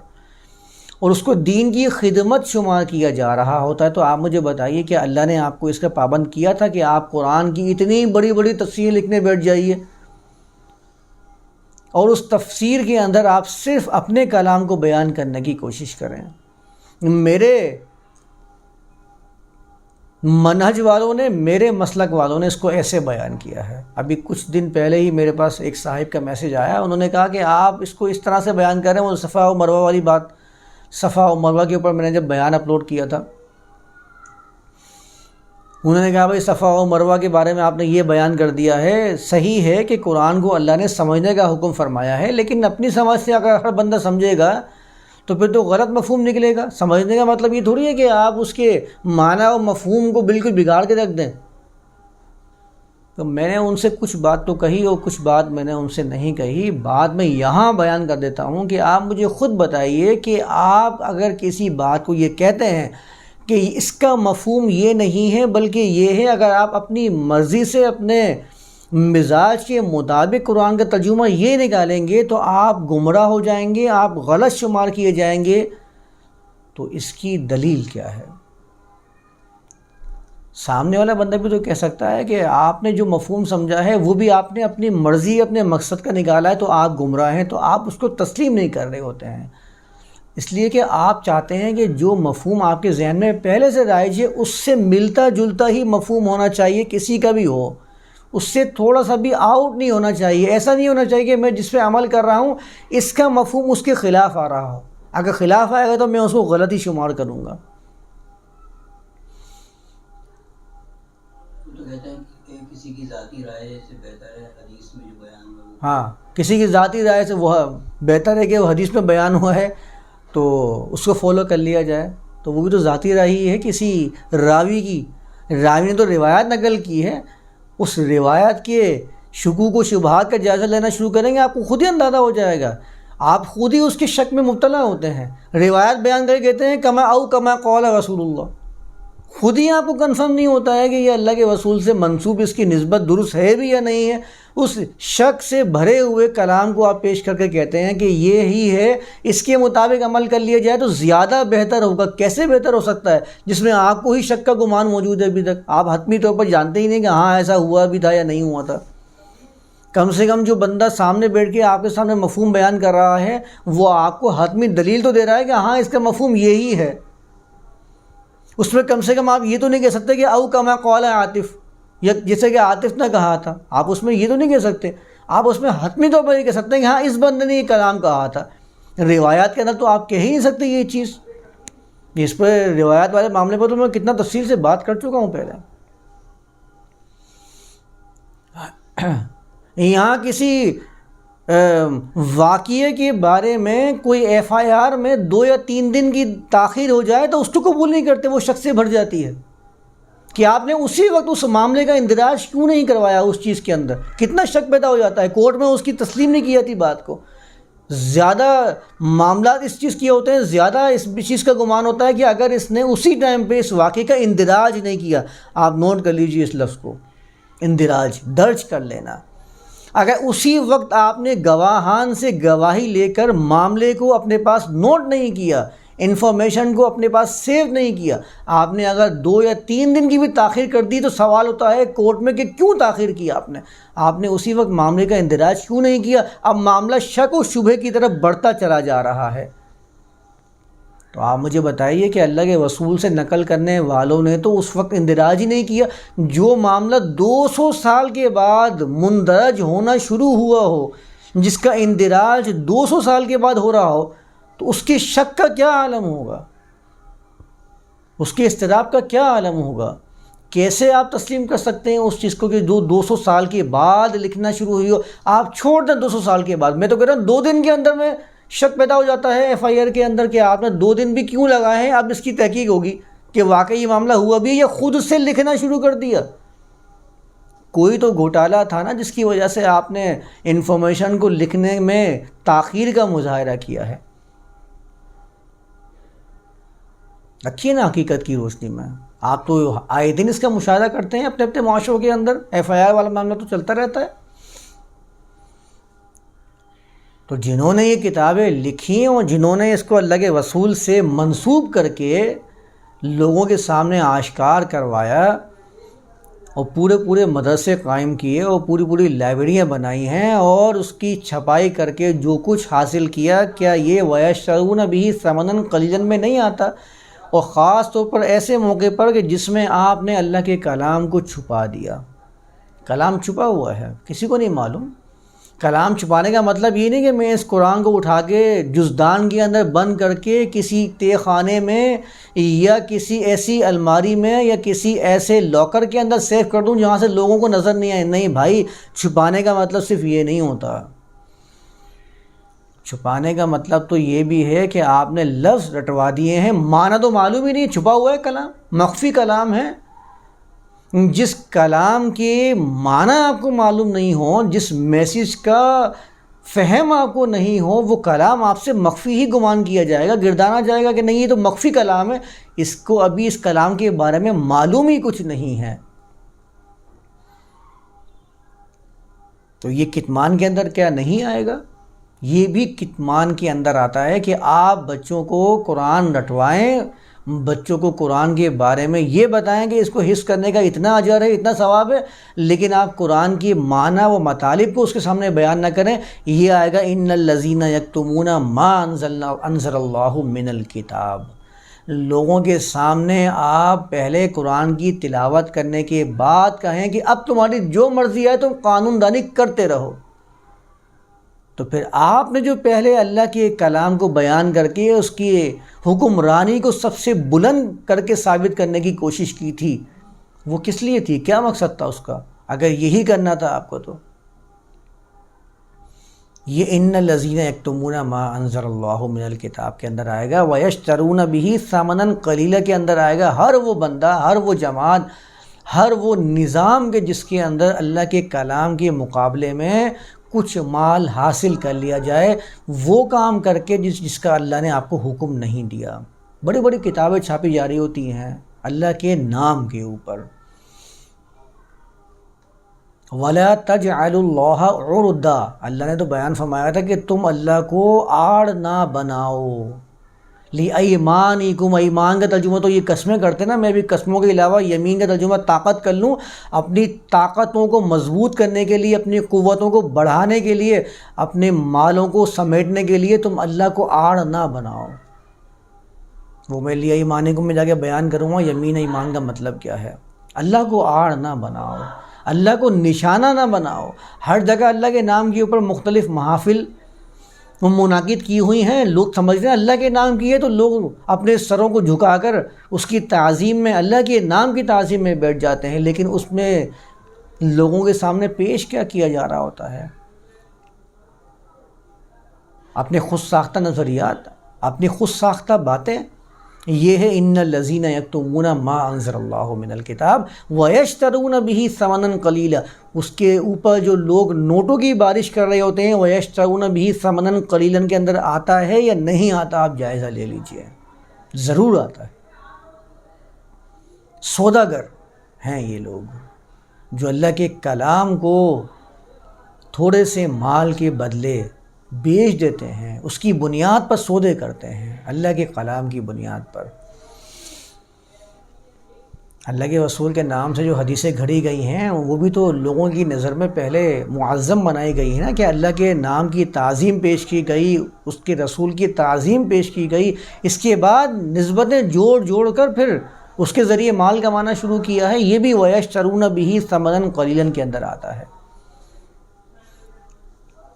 اور اس کو دین کی خدمت شمار کیا جا رہا ہوتا ہے۔ تو آپ مجھے بتائیے کہ اللہ نے آپ کو اس کا پابند کیا تھا کہ آپ قرآن کی اتنی بڑی بڑی تفسیر لکھنے بیٹھ جائیے، اور اس تفسیر کے اندر آپ صرف اپنے کلام کو بیان کرنے کی کوشش کریں؟ میرے منہج والوں نے، میرے مسلک والوں نے اس کو ایسے بیان کیا ہے۔ ابھی کچھ دن پہلے ہی میرے پاس ایک صاحب کا میسج آیا، انہوں نے کہا کہ آپ اس کو اس طرح سے بیان کر رہے ہیں، وہ صفا و مروہ والی بات، صفا و مروہ کے اوپر میں نے جب بیان اپلوڈ کیا تھا، انہوں نے کہا بھائی صفا و مروہ کے بارے میں آپ نے یہ بیان کر دیا ہے، صحیح ہے کہ قرآن کو اللہ نے سمجھنے کا حکم فرمایا ہے، لیکن اپنی سمجھ سے اگر ہر بندہ سمجھے گا تو پھر تو غلط مفہوم نکلے گا۔ سمجھنے کا مطلب یہ تھوڑی ہے کہ آپ اس کے معنی و مفہوم کو بالکل بگاڑ کے رکھ دیں۔ تو میں نے ان سے کچھ بات تو کہی اور کچھ بات میں نے ان سے نہیں کہی، بعد میں یہاں بیان کر دیتا ہوں کہ آپ مجھے خود بتائیے کہ آپ اگر کسی بات کو یہ کہتے ہیں کہ اس کا مفہوم یہ نہیں ہے بلکہ یہ ہے، اگر آپ اپنی مرضی سے اپنے مزاج کے مطابق قرآن کا ترجمہ یہ نکالیں گے تو آپ گمراہ ہو جائیں گے، آپ غلط شمار کیے جائیں گے۔ تو اس کی دلیل کیا ہے؟ سامنے والا بندہ بھی تو کہہ سکتا ہے کہ آپ نے جو مفہوم سمجھا ہے وہ بھی آپ نے اپنی مرضی اپنے مقصد کا نکالا ہے، تو آپ گمراہ ہیں، تو آپ اس کو تسلیم نہیں کر رہے ہوتے ہیں، اس لیے کہ آپ چاہتے ہیں کہ جو مفہوم آپ کے ذہن میں پہلے سے رائج ہے اس سے ملتا جلتا ہی مفہوم ہونا چاہیے، کسی کا بھی ہو، اس سے تھوڑا سا بھی آؤٹ نہیں ہونا چاہیے۔ ایسا نہیں ہونا چاہیے کہ میں جس پہ عمل کر رہا ہوں اس کا مفہوم اس کے خلاف آ رہا ہو، اگر خلاف آئے گا تو میں اس کو غلط ہی شمار کروں گا۔ تو کہتے ہیں کہ کسی کی ذاتی رائے سے بہتر ہے حدیث میں جو بیان ہوا، ہاں، کسی کی ذاتی رائے سے وہ بہتر ہے کہ وہ حدیث میں بیان ہوا ہے تو اس کو فالو کر لیا جائے، تو وہ بھی تو ذاتی رائے ہی ہے کسی راوی کی۔ راوی نے تو روایت نقل کی ہے، اس روایت کے شکوک و شبہات کا جائزہ لینا شروع کریں گے آپ کو خود ہی اندازہ ہو جائے گا، آپ خود ہی اس کے شک میں مبتلا ہوتے ہیں۔ روایت بیان کر کے کہتے ہیں کما قال رسول اللہ، خود ہی آپ کو کنفرم نہیں ہوتا ہے کہ یہ اللہ کے رسول سے منسوب اس کی نسبت درست ہے بھی یا نہیں ہے، اس شک سے بھرے ہوئے کلام کو آپ پیش کر کے کہتے ہیں کہ یہ ہی ہے، اس کے مطابق عمل کر لیا جائے تو زیادہ بہتر ہوگا۔ کیسے بہتر ہو سکتا ہے جس میں آپ کو ہی شک کا گمان موجود ہے؟ ابھی تک آپ حتمی طور پر جانتے ہی نہیں کہ ہاں ایسا ہوا بھی تھا یا نہیں ہوا تھا۔ کم سے کم جو بندہ سامنے بیٹھ کے آپ کے سامنے مفہوم بیان کر رہا ہے وہ آپ کو حتمی دلیل تو دے رہا ہے کہ ہاں اس کا مفہوم یہی ہے، اس میں کم سے کم آپ یہ تو نہیں کہہ سکتے کہ او کما قال عاطف، یا جیسے کہ عاطف نے کہا تھا، آپ اس میں یہ تو نہیں کہہ سکتے، آپ اس میں حتمی طور پر یہ کہہ سکتے ہیں کہ ہاں اس بندے نے یہ کلام کہا تھا۔ روایات کے اندر تو آپ کہہ ہی نہیں سکتے یہ چیز۔ اس پر روایات والے معاملے پر تو میں کتنا تفصیل سے بات کر چکا ہوں پہلے۔ یہاں کسی واقعے کے بارے میں کوئی ایف آئی آر میں 2 یا 3 دن کی تاخیر ہو جائے تو اس کو قبول نہیں کرتے، وہ شک سے بھر جاتی ہے کہ آپ نے اسی وقت اس معاملے کا اندراج کیوں نہیں کروایا اس چیز کے اندر۔ کتنا شک پیدا ہو جاتا ہے، کورٹ میں اس کی تسلیم نہیں کی جاتی بات کو۔ زیادہ معاملات اس چیز کے ہوتے ہیں، زیادہ اس چیز کا گمان ہوتا ہے کہ اگر اس نے اسی ٹائم پہ اس واقعے کا اندراج نہیں کیا، آپ نوٹ کر لیجئے اس لفظ کو، اندراج، درج کر لینا۔ اگر اسی وقت آپ نے گواہان سے گواہی لے کر معاملے کو اپنے پاس نوٹ نہیں کیا، انفارمیشن کو اپنے پاس سیو نہیں کیا، آپ نے اگر 2 یا 3 دن کی بھی تاخیر کر دی تو سوال ہوتا ہے کورٹ میں کہ کیوں تاخیر کیا آپ نے اسی وقت معاملے کا اندراج کیوں نہیں کیا؟ اب معاملہ شک و شبہے کی طرف بڑھتا چلا جا رہا ہے۔ تو آپ مجھے بتائیے کہ اللہ کے رسول سے نقل کرنے والوں نے تو اس وقت اندراج ہی نہیں کیا. جو معاملہ 200 سال کے بعد مندرج ہونا شروع ہوا ہو، جس کا اندراج 200 سال کے بعد ہو رہا ہو، تو اس کے شک کا کیا عالم ہوگا، اس کے اضطراب کا کیا عالم ہوگا؟ کیسے آپ تسلیم کر سکتے ہیں اس چیز کو کہ جو 200 سال کے بعد لکھنا شروع ہوئی ہو؟ آپ چھوڑ دیں 200 سال کے بعد، میں تو کہہ رہا ہوں 2 دن کے اندر میں شک پیدا ہو جاتا ہے ایف آئی آر کے اندر کہ آپ نے 2 دن بھی کیوں لگائے ہیں. اب اس کی تحقیق ہوگی کہ واقعی یہ معاملہ ہوا بھی ہے یا خود سے لکھنا شروع کر دیا. کوئی تو گھوٹالا تھا نا جس کی وجہ سے آپ نے انفارمیشن کو لکھنے میں تاخیر کا مظاہرہ کیا ہے. رکھیے نا حقیقت کی روشنی میں. آپ تو آئے دن اس کا مشاہدہ کرتے ہیں اپنے اپنے معاشروں کے اندر، ایف آئی آر والا معاملہ تو چلتا رہتا ہے. تو جنہوں نے یہ کتابیں لکھی اور جنہوں نے اس کو اللہ کے رسول سے منسوب کر کے لوگوں کے سامنے آشکار کروایا اور پورے مدرسے قائم کیے اور پوری لائبریریاں بنائی ہیں اور اس کی چھپائی کر کے جو کچھ حاصل کیا، کیا یہ وَيَشْتَرُونَ بِهِ ثَمَنًا قَلِيلًا میں نہیں آتا؟ اور خاص طور پر ایسے موقع پر کہ جس میں آپ نے اللہ کے کلام کو چھپا دیا. کلام چھپا ہوا ہے، کسی کو نہیں معلوم. کلام چھپانے کا مطلب یہ نہیں کہ میں اس قرآن کو اٹھا کے جزدان کے اندر بند کر کے کسی تہ خانے میں یا کسی ایسی الماری میں یا کسی ایسے لاکر کے اندر سیو کر دوں جہاں سے لوگوں کو نظر نہیں آئے. نہیں بھائی، چھپانے کا مطلب صرف یہ نہیں ہوتا. چھپانے کا مطلب تو یہ بھی ہے کہ آپ نے لفظ رٹوا دیے ہیں، معنی تو معلوم ہی نہیں. چھپا ہوا ہے کلام، مخفی کلام ہے. جس کلام کے معنی آپ کو معلوم نہیں ہو، جس میسیج کا فہم آپ کو نہیں ہو، وہ کلام آپ سے مخفی ہی گمان کیا جائے گا، گردانا جائے گا کہ نہیں یہ تو مخفی کلام ہے، اس کو ابھی اس کلام کے بارے میں معلوم ہی کچھ نہیں ہے. تو یہ کتمان کے اندر کیا نہیں آئے گا؟ یہ بھی کتمان کے اندر آتا ہے کہ آپ بچوں کو قرآن رٹوائیں، بچوں کو قرآن کے بارے میں یہ بتائیں کہ اس کو حفظ کرنے کا اتنا اجر ہے، اتنا ثواب ہے، لیکن آپ قرآن کی معنی و مطالب کو اس کے سامنے بیان نہ کریں. یہ آئے گا ان الذین یکتمون ما انزل اللہ من الکتاب. لوگوں کے سامنے آپ پہلے قرآن کی تلاوت کرنے کے بعد کہیں کہ اب تمہاری جو مرضی ہے تم قانون دانی کرتے رہو. تو پھر آپ نے جو پہلے اللہ کے کلام کو بیان کر کے اس کی حکمرانی کو سب سے بلند کر کے ثابت کرنے کی کوشش کی تھی، وہ کس لیے تھی؟ کیا مقصد تھا اس کا؟ اگر یہی کرنا تھا آپ کو تو یہ ان الذین یکتمون ما انزل اللہ من الکتاب کے اندر آئے گا، وَيَشْتَرُونَ بِهِ ثَمَنًا قَلِيلًا کے اندر آئے گا. ہر وہ بندہ، ہر وہ جماعت، ہر وہ نظام کے جس کے اندر اللہ کے کلام کے مقابلے میں کچھ مال حاصل کر لیا جائے، وہ کام کر کے جس کا اللہ نے آپ کو حکم نہیں دیا. بڑی بڑی کتابیں چھاپی جا رہی ہوتی ہیں اللہ کے نام کے اوپر. وَلَا تَجْعَلُوا اللَّهَ عُرْضًا، اللہ نے تو بیان فرمایا تھا کہ تم اللہ کو آڑ نہ بناؤ. لِأَيْمَانِكُمْ، ایمان کا ترجمہ تو یہ قسمیں کرتے نا، میں بھی قسموں کے علاوہ یمین کا ترجمہ طاقت کر لوں. اپنی طاقتوں کو مضبوط کرنے کے لیے، اپنی قوتوں کو بڑھانے کے لیے، اپنے مالوں کو سمیٹنے کے لیے تم اللہ کو آڑ نہ بناؤ. وہ میں لِأَيْمَانِكُمْ میں جا کے بیان کروں گا یمین ایمان کا مطلب کیا ہے. اللہ کو آڑ نہ بناؤ، اللہ کو نشانہ نہ بناؤ. ہر جگہ اللہ کے نام کے اوپر مختلف محافل منعقد کی ہوئی ہیں. لوگ سمجھتے ہیں اللہ کے نام کی ہے تو لوگ اپنے سروں کو جھکا کر اس کی تعظیم میں، اللہ کے نام کی تعظیم میں بیٹھ جاتے ہیں، لیکن اس میں لوگوں کے سامنے پیش کیا جا رہا ہوتا ہے؟ اپنے خود ساختہ نظریات، اپنی خود ساختہ باتیں. یہ ہے ان الذین یکتمون ما انزل اللہ من الکتاب ویشترون بہ ثمنا قلیلا. اس کے اوپر جو لوگ نوٹوں کی بارش کر رہے ہوتے ہیں، ویشترون بہ ثمنا قلیلا کے اندر آتا ہے یا نہیں آتا؟ آپ جائزہ لے لیجئے، ضرور آتا ہے. سوداگر ہیں یہ لوگ جو اللہ کے کلام کو تھوڑے سے مال کے بدلے بیچ دیتے ہیں، اس کی بنیاد پر سودے کرتے ہیں، اللہ کے کلام کی بنیاد پر. اللہ کے رسول کے نام سے جو حدیثیں گھڑی گئی ہیں وہ بھی تو لوگوں کی نظر میں پہلے معظم بنائی گئی ہیں نا، کہ اللہ کے نام کی تعظیم پیش کی گئی، اس کے رسول کی تعظیم پیش کی گئی، اس کے بعد نسبتیں جوڑ جوڑ کر پھر اس کے ذریعے مال کمانا شروع کیا ہے۔ یہ بھی وَيَشْتَرُونَ بِهِ ثَمَنًا قَلِيلًا کے اندر آتا ہے۔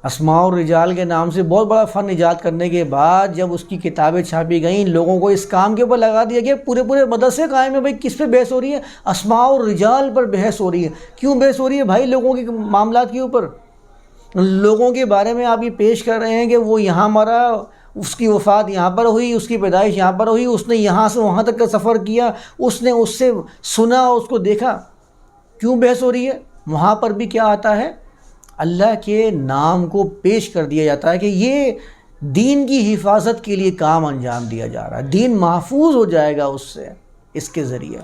اسماء الرجال کے نام سے بہت بڑا فن ایجاد کرنے کے بعد جب اس کی کتابیں چھاپی گئیں، لوگوں کو اس کام کے اوپر لگا دیا گیا، پورے مدرسے قائم ہیں، بھائی کس پہ بحث ہو رہی ہے؟ اسماء الرجال پر بحث ہو رہی ہے۔ کیوں بحث ہو رہی ہے بھائی؟ لوگوں کے معاملات کے اوپر، لوگوں کے بارے میں آپ یہ پیش کر رہے ہیں کہ وہ یہاں مرا، اس کی وفات یہاں پر ہوئی، اس کی پیدائش یہاں پر ہوئی، اس نے یہاں سے وہاں تک کا سفر کیا، اس نے اس سے سنا، اس کو دیکھا۔ کیوں بحث ہو رہی ہے؟ وہاں پر بھی کیا آتا ہے؟ اللہ کے نام کو پیش کر دیا جاتا ہے کہ یہ دین کی حفاظت کے لیے کام انجام دیا جا رہا ہے، دین محفوظ ہو جائے گا اس سے، اس کے ذریعے۔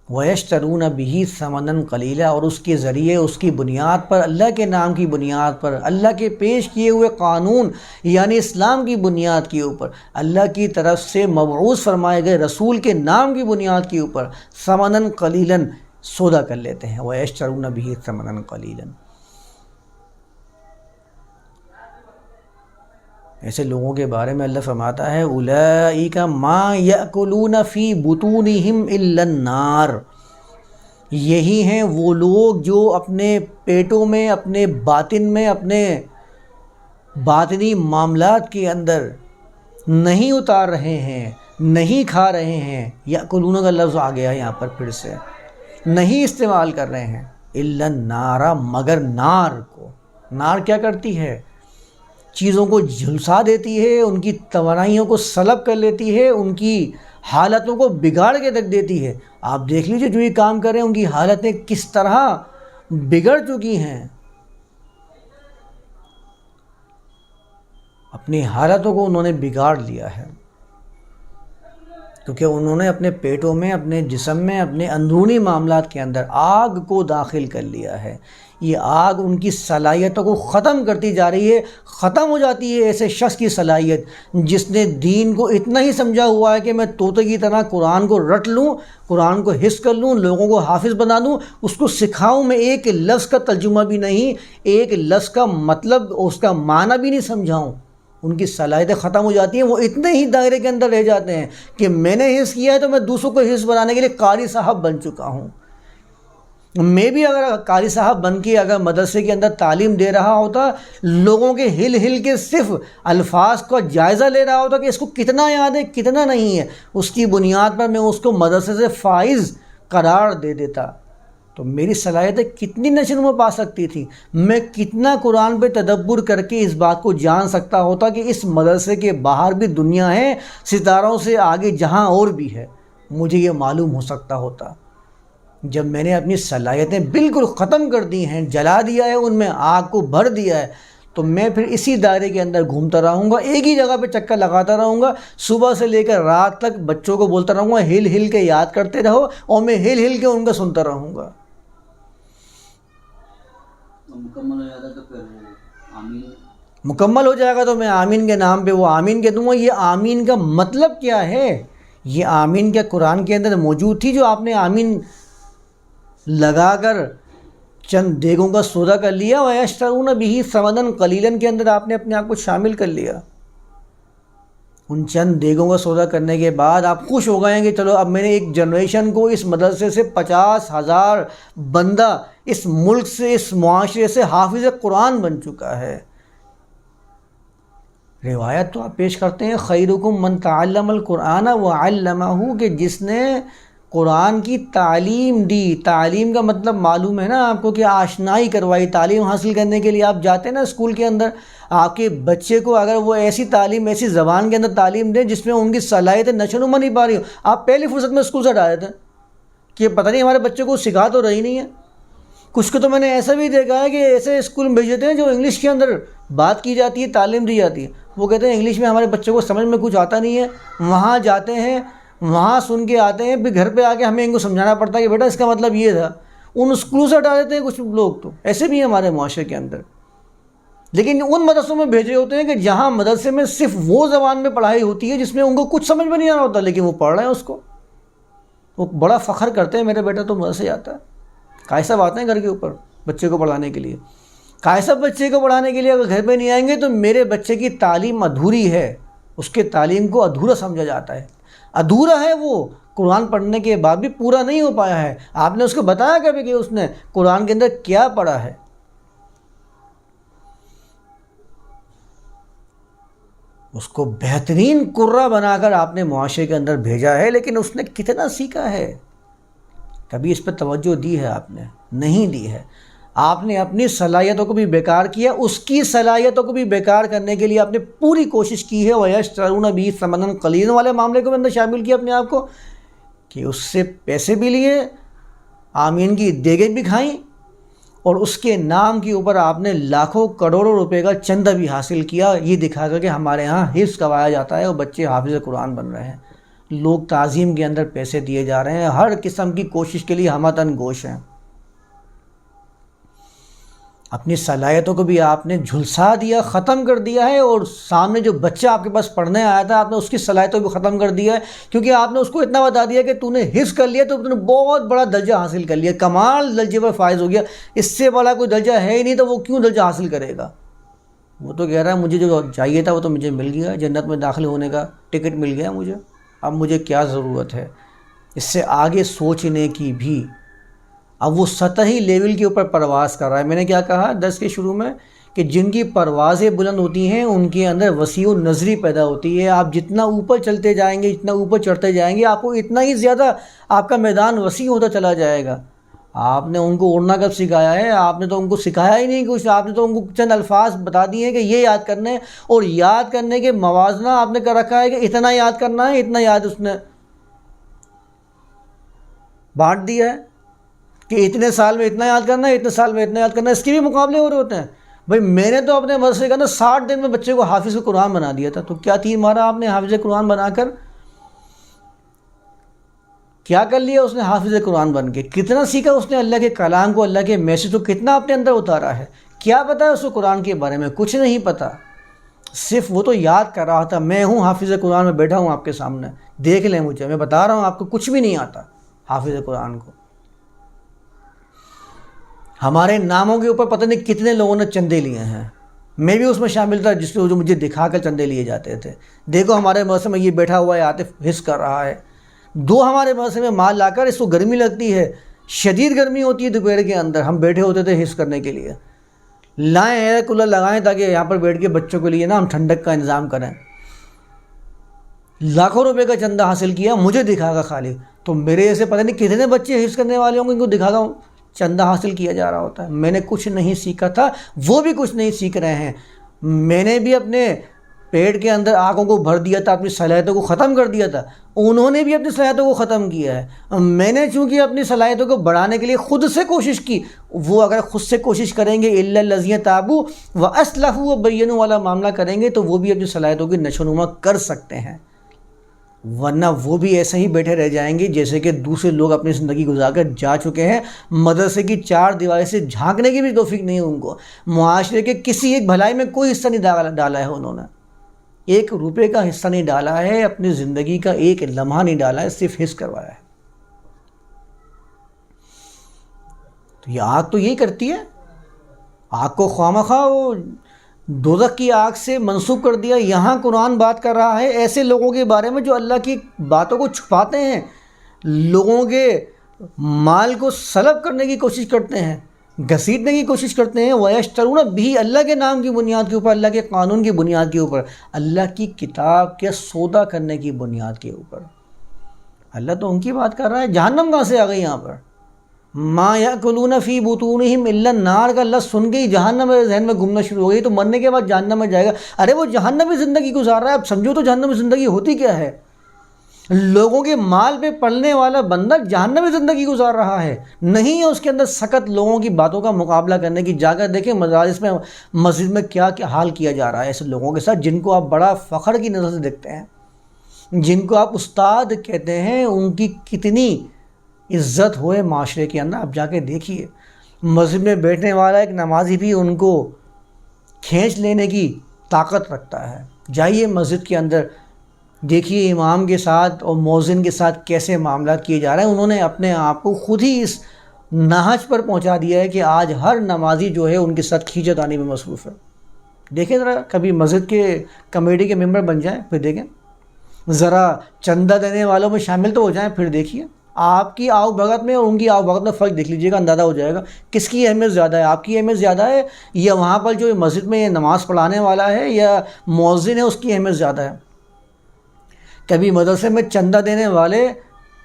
وَيَشْتَرُونَ بِهِ ثَمَنًا قَلِيلًا، اور اس کے ذریعے، اس کی بنیاد پر، اللہ کے نام کی بنیاد پر، اللہ کے پیش کیے ہوئے قانون یعنی اسلام کی بنیاد کے اوپر، اللہ کی طرف سے مبعوث فرمائے گئے رسول کے نام کی بنیاد کے اوپر ثَمَنًا قَلِيلًا سودا کر لیتے ہیں۔ وَيَشْتَرُونَ بِهِ ثَمَنًا قَلِيلًا، ایسے لوگوں کے بارے میں اللہ فرماتا ہے أُولَئِكَ مَا يَأْكُلُونَ فِي بُطُونِهِمْ إِلَّا النَّارِ، یہی ہیں وہ لوگ جو اپنے پیٹوں میں، اپنے باطن میں، اپنے باطنی معاملات کے اندر نہیں اتار رہے ہیں، نہیں کھا رہے ہیں۔ یأکلون کا لفظ آ گیا یہاں پر پھر سے، نہیں استعمال کر رہے ہیں، الا النار، مگر نار کو۔ نار کیا کرتی ہے؟ چیزوں کو جھلسا دیتی ہے، ان کی توانائیوں کو سلب کر لیتی ہے، ان کی حالتوں کو بگاڑ کے رکھ دیتی ہے۔ آپ دیکھ لیجئے جو یہ کام کر رہے ہیں ان کی حالتیں کس طرح بگڑ چکی ہیں، اپنی حالتوں کو انہوں نے بگاڑ لیا ہے، کیونکہ انہوں نے اپنے پیٹوں میں، اپنے جسم میں، اپنے اندرونی معاملات کے اندر آگ کو داخل کر لیا ہے۔ یہ آگ ان کی صلاحیتوں کو ختم کرتی جا رہی ہے۔ ختم ہو جاتی ہے ایسے شخص کی صلاحیت جس نے دین کو اتنا ہی سمجھا ہوا ہے کہ میں طوطے کی طرح قرآن کو رٹ لوں، قرآن کو حفظ کر لوں، لوگوں کو حافظ بنا دوں، اس کو سکھاؤں، میں ایک لفظ کا ترجمہ بھی نہیں، ایک لفظ کا مطلب، اس کا معنی بھی نہیں سمجھاؤں۔ ان کی صلاحیتیں ختم ہو جاتی ہیں، وہ اتنے ہی دائرے کے اندر رہ جاتے ہیں کہ میں نے حفظ کیا ہے تو میں دوسروں کو حفظ بنانے کے لیے قاری صاحب بن چکا ہوں۔ میں بھی اگر قاری صاحب بن کے اگر مدرسے کے اندر تعلیم دے رہا ہوتا، لوگوں کے ہل کے صرف الفاظ کا جائزہ لے رہا ہوتا کہ اس کو کتنا یاد ہے کتنا نہیں ہے، اس کی بنیاد پر میں اس کو مدرسے سے فائز قرار دے دیتا، تو میری صلاحیتیں کتنی نشو پا سکتی تھی، میں کتنا قرآن پہ تدبر کر کے اس بات کو جان سکتا ہوتا کہ اس مدرسے کے باہر بھی دنیا ہے، ستاروں سے آگے جہاں اور بھی ہے، مجھے یہ معلوم ہو سکتا ہوتا۔ جب میں نے اپنی صلاحیتیں بالکل ختم کر دی ہیں، جلا دیا ہے، ان میں آگ کو بھر دیا ہے، تو میں پھر اسی دائرے کے اندر گھومتا رہوں گا، ایک ہی جگہ پہ چکر لگاتا رہوں گا، صبح سے لے کر رات تک بچوں کو بولتا رہوں گا ہل کے یاد کرتے رہو، اور میں ہل کے ان کا سنتا رہوں گا۔ مکمل ہو جاتا تو پھر آمین، مکمل ہو جائے گا تو میں آمین کے نام پہ وہ آمین کہہ دوں گا۔ یہ آمین کا مطلب کیا ہے؟ یہ آمین کیا قرآن کے اندر موجود تھی جو آپ نے آمین لگا کر چند دیگوں کا سودا کر لیا؟ وَيَشْتَرُونَ بِهِ ثَمَنًا قَلِيلًا کے اندر آپ نے اپنے آپ کو شامل کر لیا۔ ان چند دیگوں کا سودا کرنے کے بعد آپ خوش ہو گئے ہیں کہ چلو اب میں نے ایک جنریشن کو اس مدرسے سے 50,000 بندہ اس ملک سے، اس معاشرے سے حافظ قرآن بن چکا ہے۔ روایت تو آپ پیش کرتے ہیں خیرکم من تعلم القرآن وعلمہ، کہ جس نے قرآن کی تعلیم دی۔ تعلیم کا مطلب معلوم ہے نا آپ کو کہ آشنائی کروائی۔ تعلیم حاصل کرنے کے لیے آپ جاتے ہیں نا اسکول کے اندر، آپ کے بچے کو اگر وہ ایسی تعلیم، ایسی زبان کے اندر تعلیم دیں جس میں ان کی صلاحیتیں نشوونما نہیں پا رہی ہو، آپ پہلی فرصت میں اسکول سے ہٹا دیتے ہیں کہ پتہ نہیں ہمارے بچے کو سکھا تو رہی نہیں ہے۔ کچھ کو تو میں نے ایسا بھی دیکھا ہے کہ ایسے اسکول میں بھیج دیتے ہیں جو انگلش کے اندر بات کی جاتی ہے، تعلیم دی جاتی ہے، وہ کہتے ہیں انگلش میں ہمارے بچوں کو سمجھ میں کچھ آتا نہیں ہے، وہاں جاتے ہیں، وہاں سن کے آتے ہیں، پھر گھر پہ آ کے ہمیں ان کو سمجھانا پڑتا ہے کہ بیٹا اس کا مطلب یہ تھا۔ ان اسکولوں سے ہٹا دیتے ہیں کچھ لوگ، تو ایسے بھی ہیں ہمارے معاشرے کے اندر۔ لیکن ان مدرسوں میں بھیجے ہوتے ہیں کہ جہاں مدرسے میں صرف وہ زبان میں پڑھائی ہوتی ہے جس میں ان کو کچھ سمجھ میں نہیں آ رہا ہوتا، لیکن وہ پڑھ رہے ہیں اس کو، وہ بڑا فخر کرتے ہیں میرا بیٹا تو مدرسے جاتا ہے۔ قائد صاحب آتے ہیں گھر کے اوپر بچے کو پڑھانے کے لیے، قائد صاحب بچے کو پڑھانے کے لیے اگر گھر پہ نہیں آئیں گے تو میرے بچے کی تعلیم ادھوری ہے، اس کے تعلیم کو ادھورا سمجھا جاتا ہے، ادھورا ہے، وہ قرآن پڑھنے کے بعد بھی پورا نہیں ہو پایا ہے۔ آپ نے اس کو بتایا کبھی کہ اس نے قرآن کے اندر کیا پڑھا ہے؟ اس کو بہترین قرہ بنا کر آپ نے معاشرے کے اندر بھیجا ہے، لیکن اس نے کتنا سیکھا ہے؟ کبھی اس پہ توجہ دی ہے آپ نے؟ نہیں دی ہے۔ آپ نے اپنی صلاحیتوں کو بھی بیکار کیا، اس کی صلاحیتوں کو بھی بیکار کرنے کے لیے آپ نے پوری کوشش کی ہے۔ وَيَشْتَرُونَ بِهِ ثَمَنًا قَلِيلًا والے معاملے کو بھی اندر شامل کیا اپنے آپ کو، کہ اس سے پیسے بھی لیے، آمین کی دیگیں بھی کھائیں، اور اس کے نام کے اوپر آپ نے لاکھوں کروڑوں روپے کا چندہ بھی حاصل کیا، یہ دکھا کر کہ ہمارے ہاں حفظ کروایا جاتا ہے اور بچے حافظ قرآن بن رہے ہیں۔ لوگ تعظیم کے اندر پیسے دیے جا رہے ہیں، ہر قسم کی کوشش کے لیے ہمتن گوش ہیں۔ اپنی صلاحیتوں کو بھی آپ نے جھلسا دیا، ختم کر دیا ہے، اور سامنے جو بچہ آپ کے پاس پڑھنے آیا تھا آپ نے اس کی صلاحیتوں کو بھی ختم کر دیا ہے، کیونکہ آپ نے اس کو اتنا بتا دیا کہ تو نے حفظ کر لیا تو نے بہت بڑا درجہ حاصل کر لیا، کمال درجے پر فائز ہو گیا، اس سے بڑا کوئی درجہ ہے ہی نہیں، تو وہ کیوں درجہ حاصل کرے گا؟ وہ تو کہہ رہا ہے مجھے جو چاہیے تھا وہ تو مجھے مل گیا، جنت میں داخل ہونے کا ٹکٹ مل گیا مجھے، اب مجھے کیا ضرورت ہے اس سے آگے سوچنے کی بھی؟ اب وہ سطحی لیول کے اوپر پرواز کر رہا ہے۔ میں نے کیا کہا درس کے شروع میں کہ جن کی پروازیں بلند ہوتی ہیں ان کے اندر وسیع نظری پیدا ہوتی ہے۔ آپ جتنا اوپر چلتے جائیں گے، جتنا اوپر چڑھتے جائیں گے، آپ کو اتنا ہی زیادہ آپ کا میدان وسیع ہوتا چلا جائے گا۔ آپ نے ان کو اڑنا کب سکھایا ہے؟ آپ نے تو ان کو سکھایا ہی نہیں کچھ، آپ نے تو ان کو چند الفاظ بتا دیے ہیں کہ یہ یاد کرنے ہیں، اور یاد کرنے کے موازنہ آپ نے کر رکھا ہے کہ اتنا یاد کرنا ہے، اتنا یاد اس نے بانٹ دیا ہے کہ اتنے سال میں اتنا یاد کرنا ہے، اتنے سال میں اتنا یاد کرنا ہے۔ اس کے بھی مقابلے ہو رہے ہوتے ہیں۔ بھائی میں نے تو اپنے مدرسے کے اندر 60 دن میں بچے کو حافظ قرآن بنا دیا تھا، تو کیا تیر مارا آپ نے حافظ قرآن بنا کر؟ کیا کر لیا اس نے حافظ قرآن بن کے؟ کتنا سیکھا اس نے اللہ کے کلام کو، اللہ کے میسج کو کتنا اپنے اندر اتارا ہے؟ کیا پتہ ہے اس کو قرآن کے بارے میں؟ کچھ نہیں پتہ، صرف وہ تو یاد کر رہا تھا۔ میں ہوں حافظ قرآن میں بیٹھا ہوں آپ کے سامنے، دیکھ لیں مجھے، میں بتا رہا ہوں آپ کو کچھ بھی نہیں آتا حافظ قرآن کو۔ ہمارے ناموں کے اوپر پتہ نہیں کتنے لوگوں نے چندے لیے ہیں، میں بھی اس میں شامل تھا جس کو جو مجھے دکھا کر چندے لیے جاتے تھے۔ دیکھو ہمارے مدرسے میں یہ بیٹھا ہوا ہے، عاطف حفظ کر رہا ہے، دو ہمارے مدرسے میں مال لا کر، اس کو گرمی لگتی ہے، شدید گرمی ہوتی ہے دوپہر کے اندر، ہم بیٹھے ہوتے تھے حفظ کرنے کے لیے، لائیں ایئر کولر لگائیں تاکہ یہاں پر بیٹھ کے بچوں کے لیے نا ہم ٹھنڈک کا انتظام کریں۔ لاکھوں روپے کا چندہ حاصل کیا، مجھے دکھا گا خالی، تو میرے ایسے پتہ نہیں کتنے بچے حفظ کرنے والے ہوں گے، ان کو دکھا گا چندہ حاصل کیا جا رہا ہوتا ہے۔ میں نے کچھ نہیں سیکھا تھا، وہ بھی کچھ نہیں سیکھ رہے ہیں۔ میں نے بھی اپنے پیٹ کے اندر آنکھوں کو بھر دیا تھا، اپنی صلاحیتوں کو ختم کر دیا تھا، انہوں نے بھی اپنی صلاحیتوں کو ختم کیا ہے۔ میں نے چونکہ اپنی صلاحیتوں کو بڑھانے کے لیے خود سے کوشش کی، وہ اگر خود سے کوشش کریں گے الا الذین تابوا واصلحوا وبینوا والا معاملہ کریں گے تو وہ بھی اپنی صلاحیتوں کی نشو و نما کر سکتے ہیں، ورنہ وہ بھی ایسے ہی بیٹھے رہ جائیں گے جیسے کہ دوسرے لوگ اپنی زندگی گزار کر جا چکے ہیں۔ مدرسے کی چار دیواری سے جھانکنے کی بھی توفیق نہیں ان کو، معاشرے کے کسی ایک بھلائی میں کوئی حصہ نہیں ڈالا ہے، انہوں نے ایک روپے کا حصہ نہیں ڈالا ہے، اپنی زندگی کا ایک لمحہ نہیں ڈالا ہے، صرف حصہ کروایا ہے۔ تو یہ آگ تو یہی کرتی ہے، آگ کو خوامخواہ وہ دوزخ کی آگ سے منسوب کر دیا۔ یہاں قرآن بات کر رہا ہے ایسے لوگوں کے بارے میں جو اللہ کی باتوں کو چھپاتے ہیں، لوگوں کے مال کو سلب کرنے کی کوشش کرتے ہیں، گھسیٹنے کی کوشش کرتے ہیں۔ وَيَشْتَرُونَ بِهِ اللہ کے نام کی بنیاد کے اوپر، اللہ کے قانون کی بنیاد کے اوپر، اللہ کی کتاب کے سودا کرنے کی بنیاد کے اوپر۔ اللہ تو ان کی بات کر رہا ہے، جہنم کہاں سے آ گئی یہاں پر؟ ما یاکلون فی بطونہم الا النار کا لفظ سن کے ہی جہنم میرے ذہن میں گھومنا شروع ہو گئی، تو مرنے کے بعد جہنم میں جائے گا؟ ارے وہ جہنمی زندگی گزار رہا ہے، اب سمجھو تو جہنمی زندگی ہوتی کیا ہے۔ لوگوں کے مال پہ پلنے والا بندہ جہنمی زندگی گزار رہا ہے، نہیں ہے اس کے اندر سخت لوگوں کی باتوں کا مقابلہ کرنے کی۔ جا کر دیکھیں مدارس میں، مسجد میں کیا کیا حال کیا جا رہا ہے ایسے لوگوں کے ساتھ جن کو آپ بڑا فخر کی نظر سے دیکھتے ہیں، جن کو آپ استاد کہتے ہیں، ان کی کتنی عزت ہوئے معاشرے کے اندر۔ آپ جا کے دیکھیے مسجد میں بیٹھنے والا ایک نمازی بھی ان کو کھینچ لینے کی طاقت رکھتا ہے۔ جائیے مسجد کے اندر، دیکھیے امام کے ساتھ اور مؤذن کے ساتھ کیسے معاملات کیے جا رہے ہیں۔ انہوں نے اپنے آپ کو خود ہی اس نہج پر پہنچا دیا ہے کہ آج ہر نمازی جو ہے ان کے ساتھ کھینچتانی میں مصروف ہے۔ دیکھیں ذرا، کبھی مسجد کے کمیٹی کے ممبر بن جائیں، پھر دیکھیں، ذرا چندہ دینے والوں میں شامل تو ہو جائیں، پھر دیکھیے آپ کی آؤ بھگت میں اور ان کی آؤ بھگت میں فرق دیکھ لیجئے گا، اندازہ ہو جائے گا کس کی اہمیت زیادہ ہے۔ آپ کی اہمیت زیادہ ہے یا وہاں پر جو مسجد میں یہ نماز پڑھانے والا ہے یا مؤذن ہے اس کی اہمیت زیادہ ہے؟ کبھی مدرسے میں چندہ دینے والے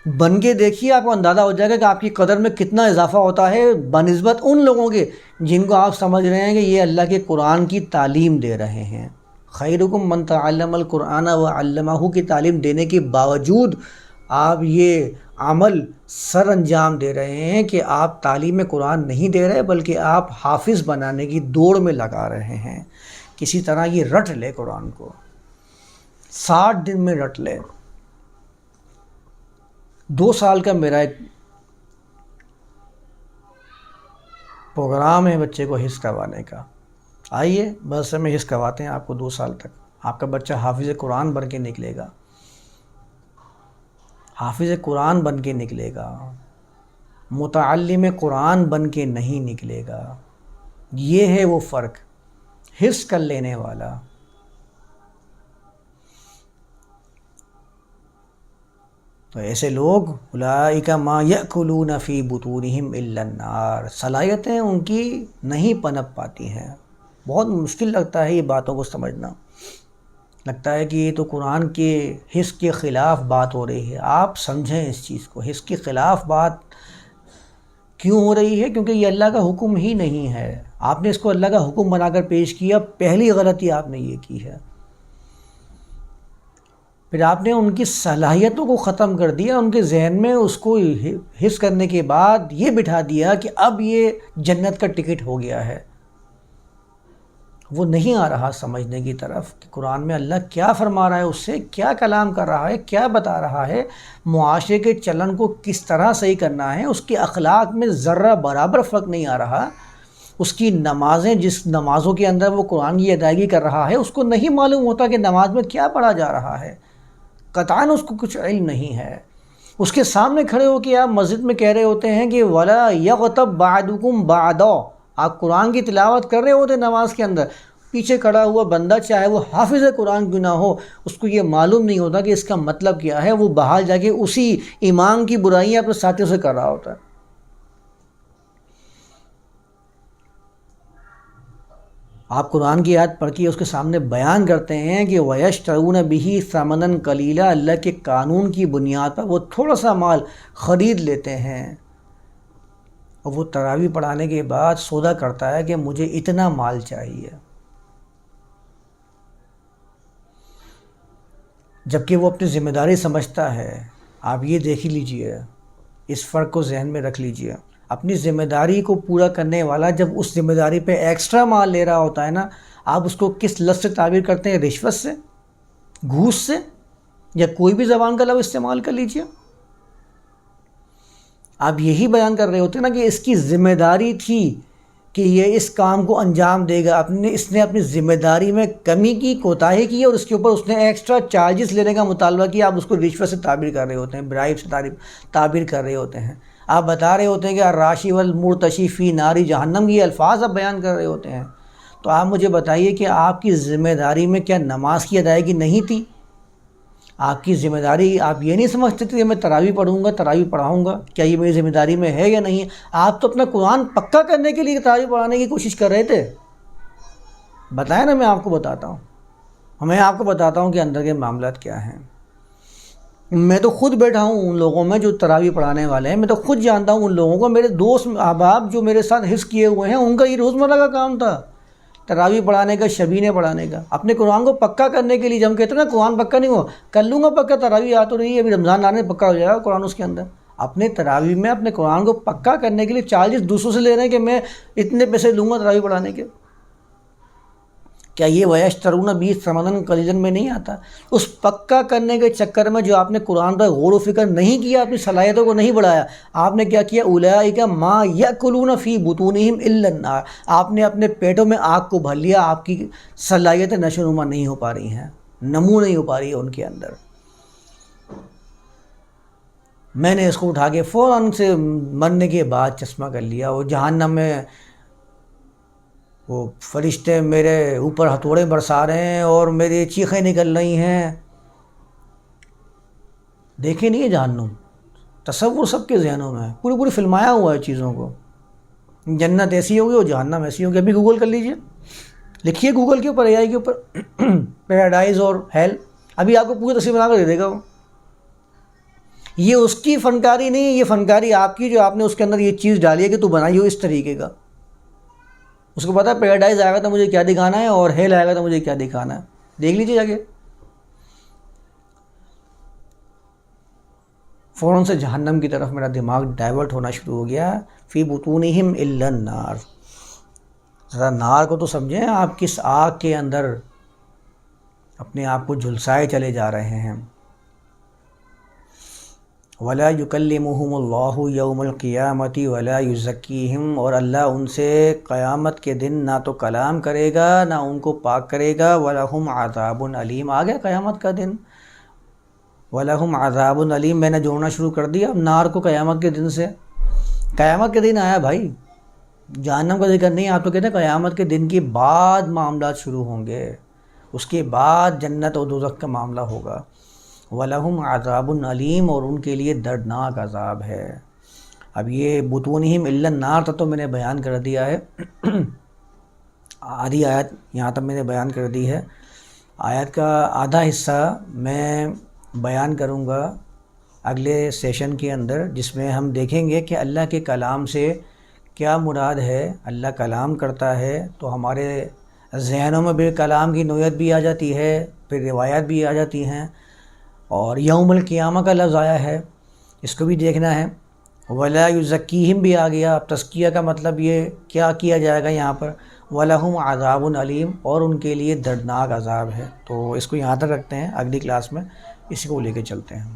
بن کے دیکھیے، آپ کو اندازہ ہو جائے گا کہ آپ کی قدر میں کتنا اضافہ ہوتا ہے بنسبت ان لوگوں کے جن کو آپ سمجھ رہے ہیں کہ یہ اللہ کے قرآن کی تعلیم دے رہے ہیں۔ خیرکم من تعلم القرآن وعلمہ کی تعلیم دینے کے باوجود آپ یہ عمل سر انجام دے رہے ہیں کہ آپ تعلیم قرآن نہیں دے رہے بلکہ آپ حافظ بنانے کی دوڑ میں لگا رہے ہیں۔ کسی طرح یہ رٹ لے قرآن کو، 60 دن میں رٹ لے۔ 2 سال کا میرا ایک پروگرام ہے بچے کو حفظ کروانے کا، آئیے مدرسے میں حفظ کرواتے ہیں آپ کو 2 سال تک، آپ کا بچہ حافظ قرآن بن کے نکلے گا، حافظ قرآن بن کے نکلے گا، متعلم قرآن بن کے نہیں نکلے گا۔ یہ ہے وہ فرق، حفظ کر لینے والا۔ تو ایسے لوگ اولئک ما یأکلون فی بطونہم الا النار، صلاحیتیں ان کی نہیں پنپ پاتی ہیں۔ بہت مشکل لگتا ہے یہ باتوں کو سمجھنا، لگتا ہے کہ یہ تو قرآن کے حفظ کے خلاف بات ہو رہی ہے۔ آپ سمجھیں اس چیز کو، حفظ کے خلاف بات کیوں ہو رہی ہے؟ کیونکہ یہ اللہ کا حکم ہی نہیں ہے، آپ نے اس کو اللہ کا حکم بنا کر پیش کیا، پہلی غلطی آپ نے یہ کی ہے۔ پھر آپ نے ان کی صلاحیتوں کو ختم کر دیا، ان کے ذہن میں اس کو حفظ کرنے کے بعد یہ بٹھا دیا کہ اب یہ جنت کا ٹکٹ ہو گیا ہے۔ وہ نہیں آ رہا سمجھنے کی طرف کہ قرآن میں اللہ کیا فرما رہا ہے، اس سے کیا کلام کر رہا ہے، کیا بتا رہا ہے، معاشرے کے چلن کو کس طرح صحیح کرنا ہے۔ اس کے اخلاق میں ذرہ برابر فرق نہیں آ رہا۔ اس کی نمازیں، جس نمازوں کے اندر وہ قرآن کی ادائیگی کر رہا ہے، اس کو نہیں معلوم ہوتا کہ نماز میں کیا پڑھا جا رہا ہے، قطعاً اس کو کچھ علم نہیں ہے۔ اس کے سامنے کھڑے ہو کے آپ مسجد میں کہہ رہے ہوتے ہیں کہ وَلَا يَغْتَبْ بَعْضُكُمْ بَعْضًا، آپ قرآن کی تلاوت کر رہے ہوتے نماز کے اندر، پیچھے کھڑا ہوا بندہ چاہے وہ حافظ قرآن کیوں نہ ہو، اس کو یہ معلوم نہیں ہوتا کہ اس کا مطلب کیا ہے، وہ باہر جا کے اسی امام کی برائیاں اپنے ساتھیوں سے کر رہا ہوتا ہے۔ آپ قرآن کی آیت پڑھ کے اس کے سامنے بیان کرتے ہیں کہ وَيَشْتَرُونَ بِهِ ثَمَنًا قَلِيلًا، اللہ کے قانون کی بنیاد پر وہ تھوڑا سا مال خرید لیتے ہیں، اور وہ تراویح پڑھانے کے بعد سودا کرتا ہے کہ مجھے اتنا مال چاہیے، جبکہ وہ اپنی ذمہ داری سمجھتا ہے۔ آپ یہ دیکھ لیجئے، اس فرق کو ذہن میں رکھ لیجئے۔ اپنی ذمہ داری کو پورا کرنے والا جب اس ذمہ داری پہ ایکسٹرا مال لے رہا ہوتا ہے نا، آپ اس کو کس لفظ سے تعبیر کرتے ہیں؟ رشوت سے، گھوس سے، یا کوئی بھی زبان کا لفظ استعمال کر لیجئے۔ آپ یہی بیان کر رہے ہوتے ہیں نا کہ اس کی ذمہ داری تھی کہ یہ اس کام کو انجام دے گا، اس نے اپنی ذمہ داری میں کمی کی، کوتاہی کی، اور اس کے اوپر اس نے ایکسٹرا چارجز لینے کا مطالبہ کیا۔ آپ اس کو رشوت سے تعبیر کر رہے ہوتے ہیں، برائب سے تعبیر کر رہے ہوتے ہیں۔ آپ بتا رہے ہوتے ہیں کہ الراشی والمرتشی فی ناری جہنم، یہ الفاظ آپ بیان کر رہے ہوتے ہیں۔ تو آپ مجھے بتائیے کہ آپ کی ذمہ داری میں کیا نماز کی ادائیگی نہیں تھی؟ آپ کی ذمہ داری، آپ یہ نہیں سمجھتے تھے کہ میں تراویح پڑھوں گا، تراویح پڑھاؤں گا، کیا یہ میری ذمہ داری میں ہے یا نہیں؟ آپ تو اپنا قرآن پکا کرنے کے لیے تراویح پڑھانے کی کوشش کر رہے تھے۔ بتائیں نا، میں آپ کو بتاتا ہوں، میں آپ کو بتاتا ہوں کہ اندر کے معاملات کیا ہیں۔ میں تو خود بیٹھا ہوں ان لوگوں میں جو تراویح پڑھانے والے ہیں، میں تو خود جانتا ہوں ان لوگوں کو، میرے دوست احباب جو میرے ساتھ حفظ کیے ہوئے ہیں، ان کا یہ روزمرہ کا کام تھا تراویح پڑھانے کا، شبینے پڑھانے کا، اپنے قرآن کو پکا کرنے کے لیے۔ جب ہم کہتے ہیں نا قرآن پکا نہیں ہوا، کر لوں گا پکا، تراویح آ تو رہی ہے، ابھی رمضان آنے پکا ہو جائے گا قرآن اس کے اندر۔ اپنے تراویح میں اپنے قرآن کو پکا کرنے کے لیے چارجز دوسروں سے لے رہے ہیں کہ میں اتنے پیسے لوں گا تراویح پڑھانے کے۔ کیا یہ ویشترون بہ ثمنا قلیلا میں نہیں آتا؟ اس پکا کرنے کے چکر میں جو آپ نے قرآن پر غور و فکر نہیں کیا، اپنی صلاحیتوں کو نہیں بڑھایا، آپ نے کیا کیا؟ اولئک ما یاکلون فی بطونہم الا النار، آپ نے اپنے پیٹوں میں آگ کو بھر لیا، آپ کی صلاحیتیں نشو نما نہیں ہو پا رہی ہیں، نمو نہیں ہو پا رہی ہے ان کے اندر۔ میں نے اس کو اٹھا کے فوراً سے مرنے کے بعد چشمہ کر لیا، وہ جہنم میں وہ فرشتے میرے اوپر ہتھوڑے برسا رہے ہیں اور میری چیخیں نکل رہی ہیں۔ دیکھے نہیں ہے جہنم، تصور سب کے ذہنوں میں ہے، پوری پوری فلمایا ہوا ہے چیزوں کو، جنت ایسی ہوگی اور جہنم ایسی ہوگی۔ ابھی گوگل کر لیجئے، لکھیے گوگل کے اوپر، اے آئی کے اوپر پیراڈائز اور ہیل، ابھی آپ کو پوری تصویر بنا کر دے دے گا وہ۔ یہ اس کی فنکاری نہیں ہے، یہ فنکاری آپ کی، جو آپ نے اس کے اندر یہ چیز ڈالی ہے کہ تو بنائی ہو اس طریقے کا۔ اس کو پتہ ہے پیراڈائز آئے گا تو مجھے کیا دکھانا ہے اور ہیل آئے گا تو مجھے کیا دکھانا ہے، دیکھ لیجیے جا کے۔ فوراً سے جہنم کی طرف میرا دماغ ڈائیورٹ ہونا شروع ہو گیا۔ فی بطونہم الا النار، ذرا نار کو تو سمجھیں، آپ کس آگ کے اندر اپنے آپ کو جھلسائے چلے جا رہے ہیں۔ ولا یکلمہم اللہ یوم القیامۃ ولا یزکیہم، اور اللہ ان سے قیامت کے دن نہ تو کلام کرے گا نہ ان کو پاک کرے گا۔ ولہم عذاب علیم، آ گیا قیامت کا دن، ولہم عذاب علیم، میں نے جوڑنا شروع کر دیا اب نار کو قیامت کے دن سے۔ قیامت کے دن آیا بھائی، جہنم کا ذکر نہیں، آپ تو کہتے ہیں قیامت کے دن کے بعد معاملات شروع ہوں گے، اس کے بعد جنت اور دوزخ کا معاملہ ہوگا۔ وَلَهُمْ عَذَابٌ علیم، اور ان کے لیے دردناک عذاب ہے۔ اب یہ بطونہم الا النار تک تو میں نے بیان کر دیا ہے، آدھی آیت یہاں تک میں نے بیان کر دی ہے۔ آیت کا آدھا حصہ میں بیان کروں گا اگلے سیشن کے اندر، جس میں ہم دیکھیں گے کہ اللہ کے کلام سے کیا مراد ہے۔ اللہ کلام کرتا ہے تو ہمارے ذہنوں میں بھی کلام کی نوعیت بھی آ جاتی ہے، پھر روایات بھی آ جاتی ہیں، اور یوم القیامہ کا لفظ آیا ہے، اس کو بھی دیکھنا ہے۔ ولا یزکیہم بھی آ گیا، اب تزکیہ کا مطلب یہ کیا کیا جائے گا یہاں پر، وَلَهُمْ عَذَابٌ علیم، اور ان کے لیے دردناک عذاب ہے۔ تو اس کو یہاں تک رکھتے ہیں، اگلی کلاس میں اسی کو لے کے چلتے ہیں۔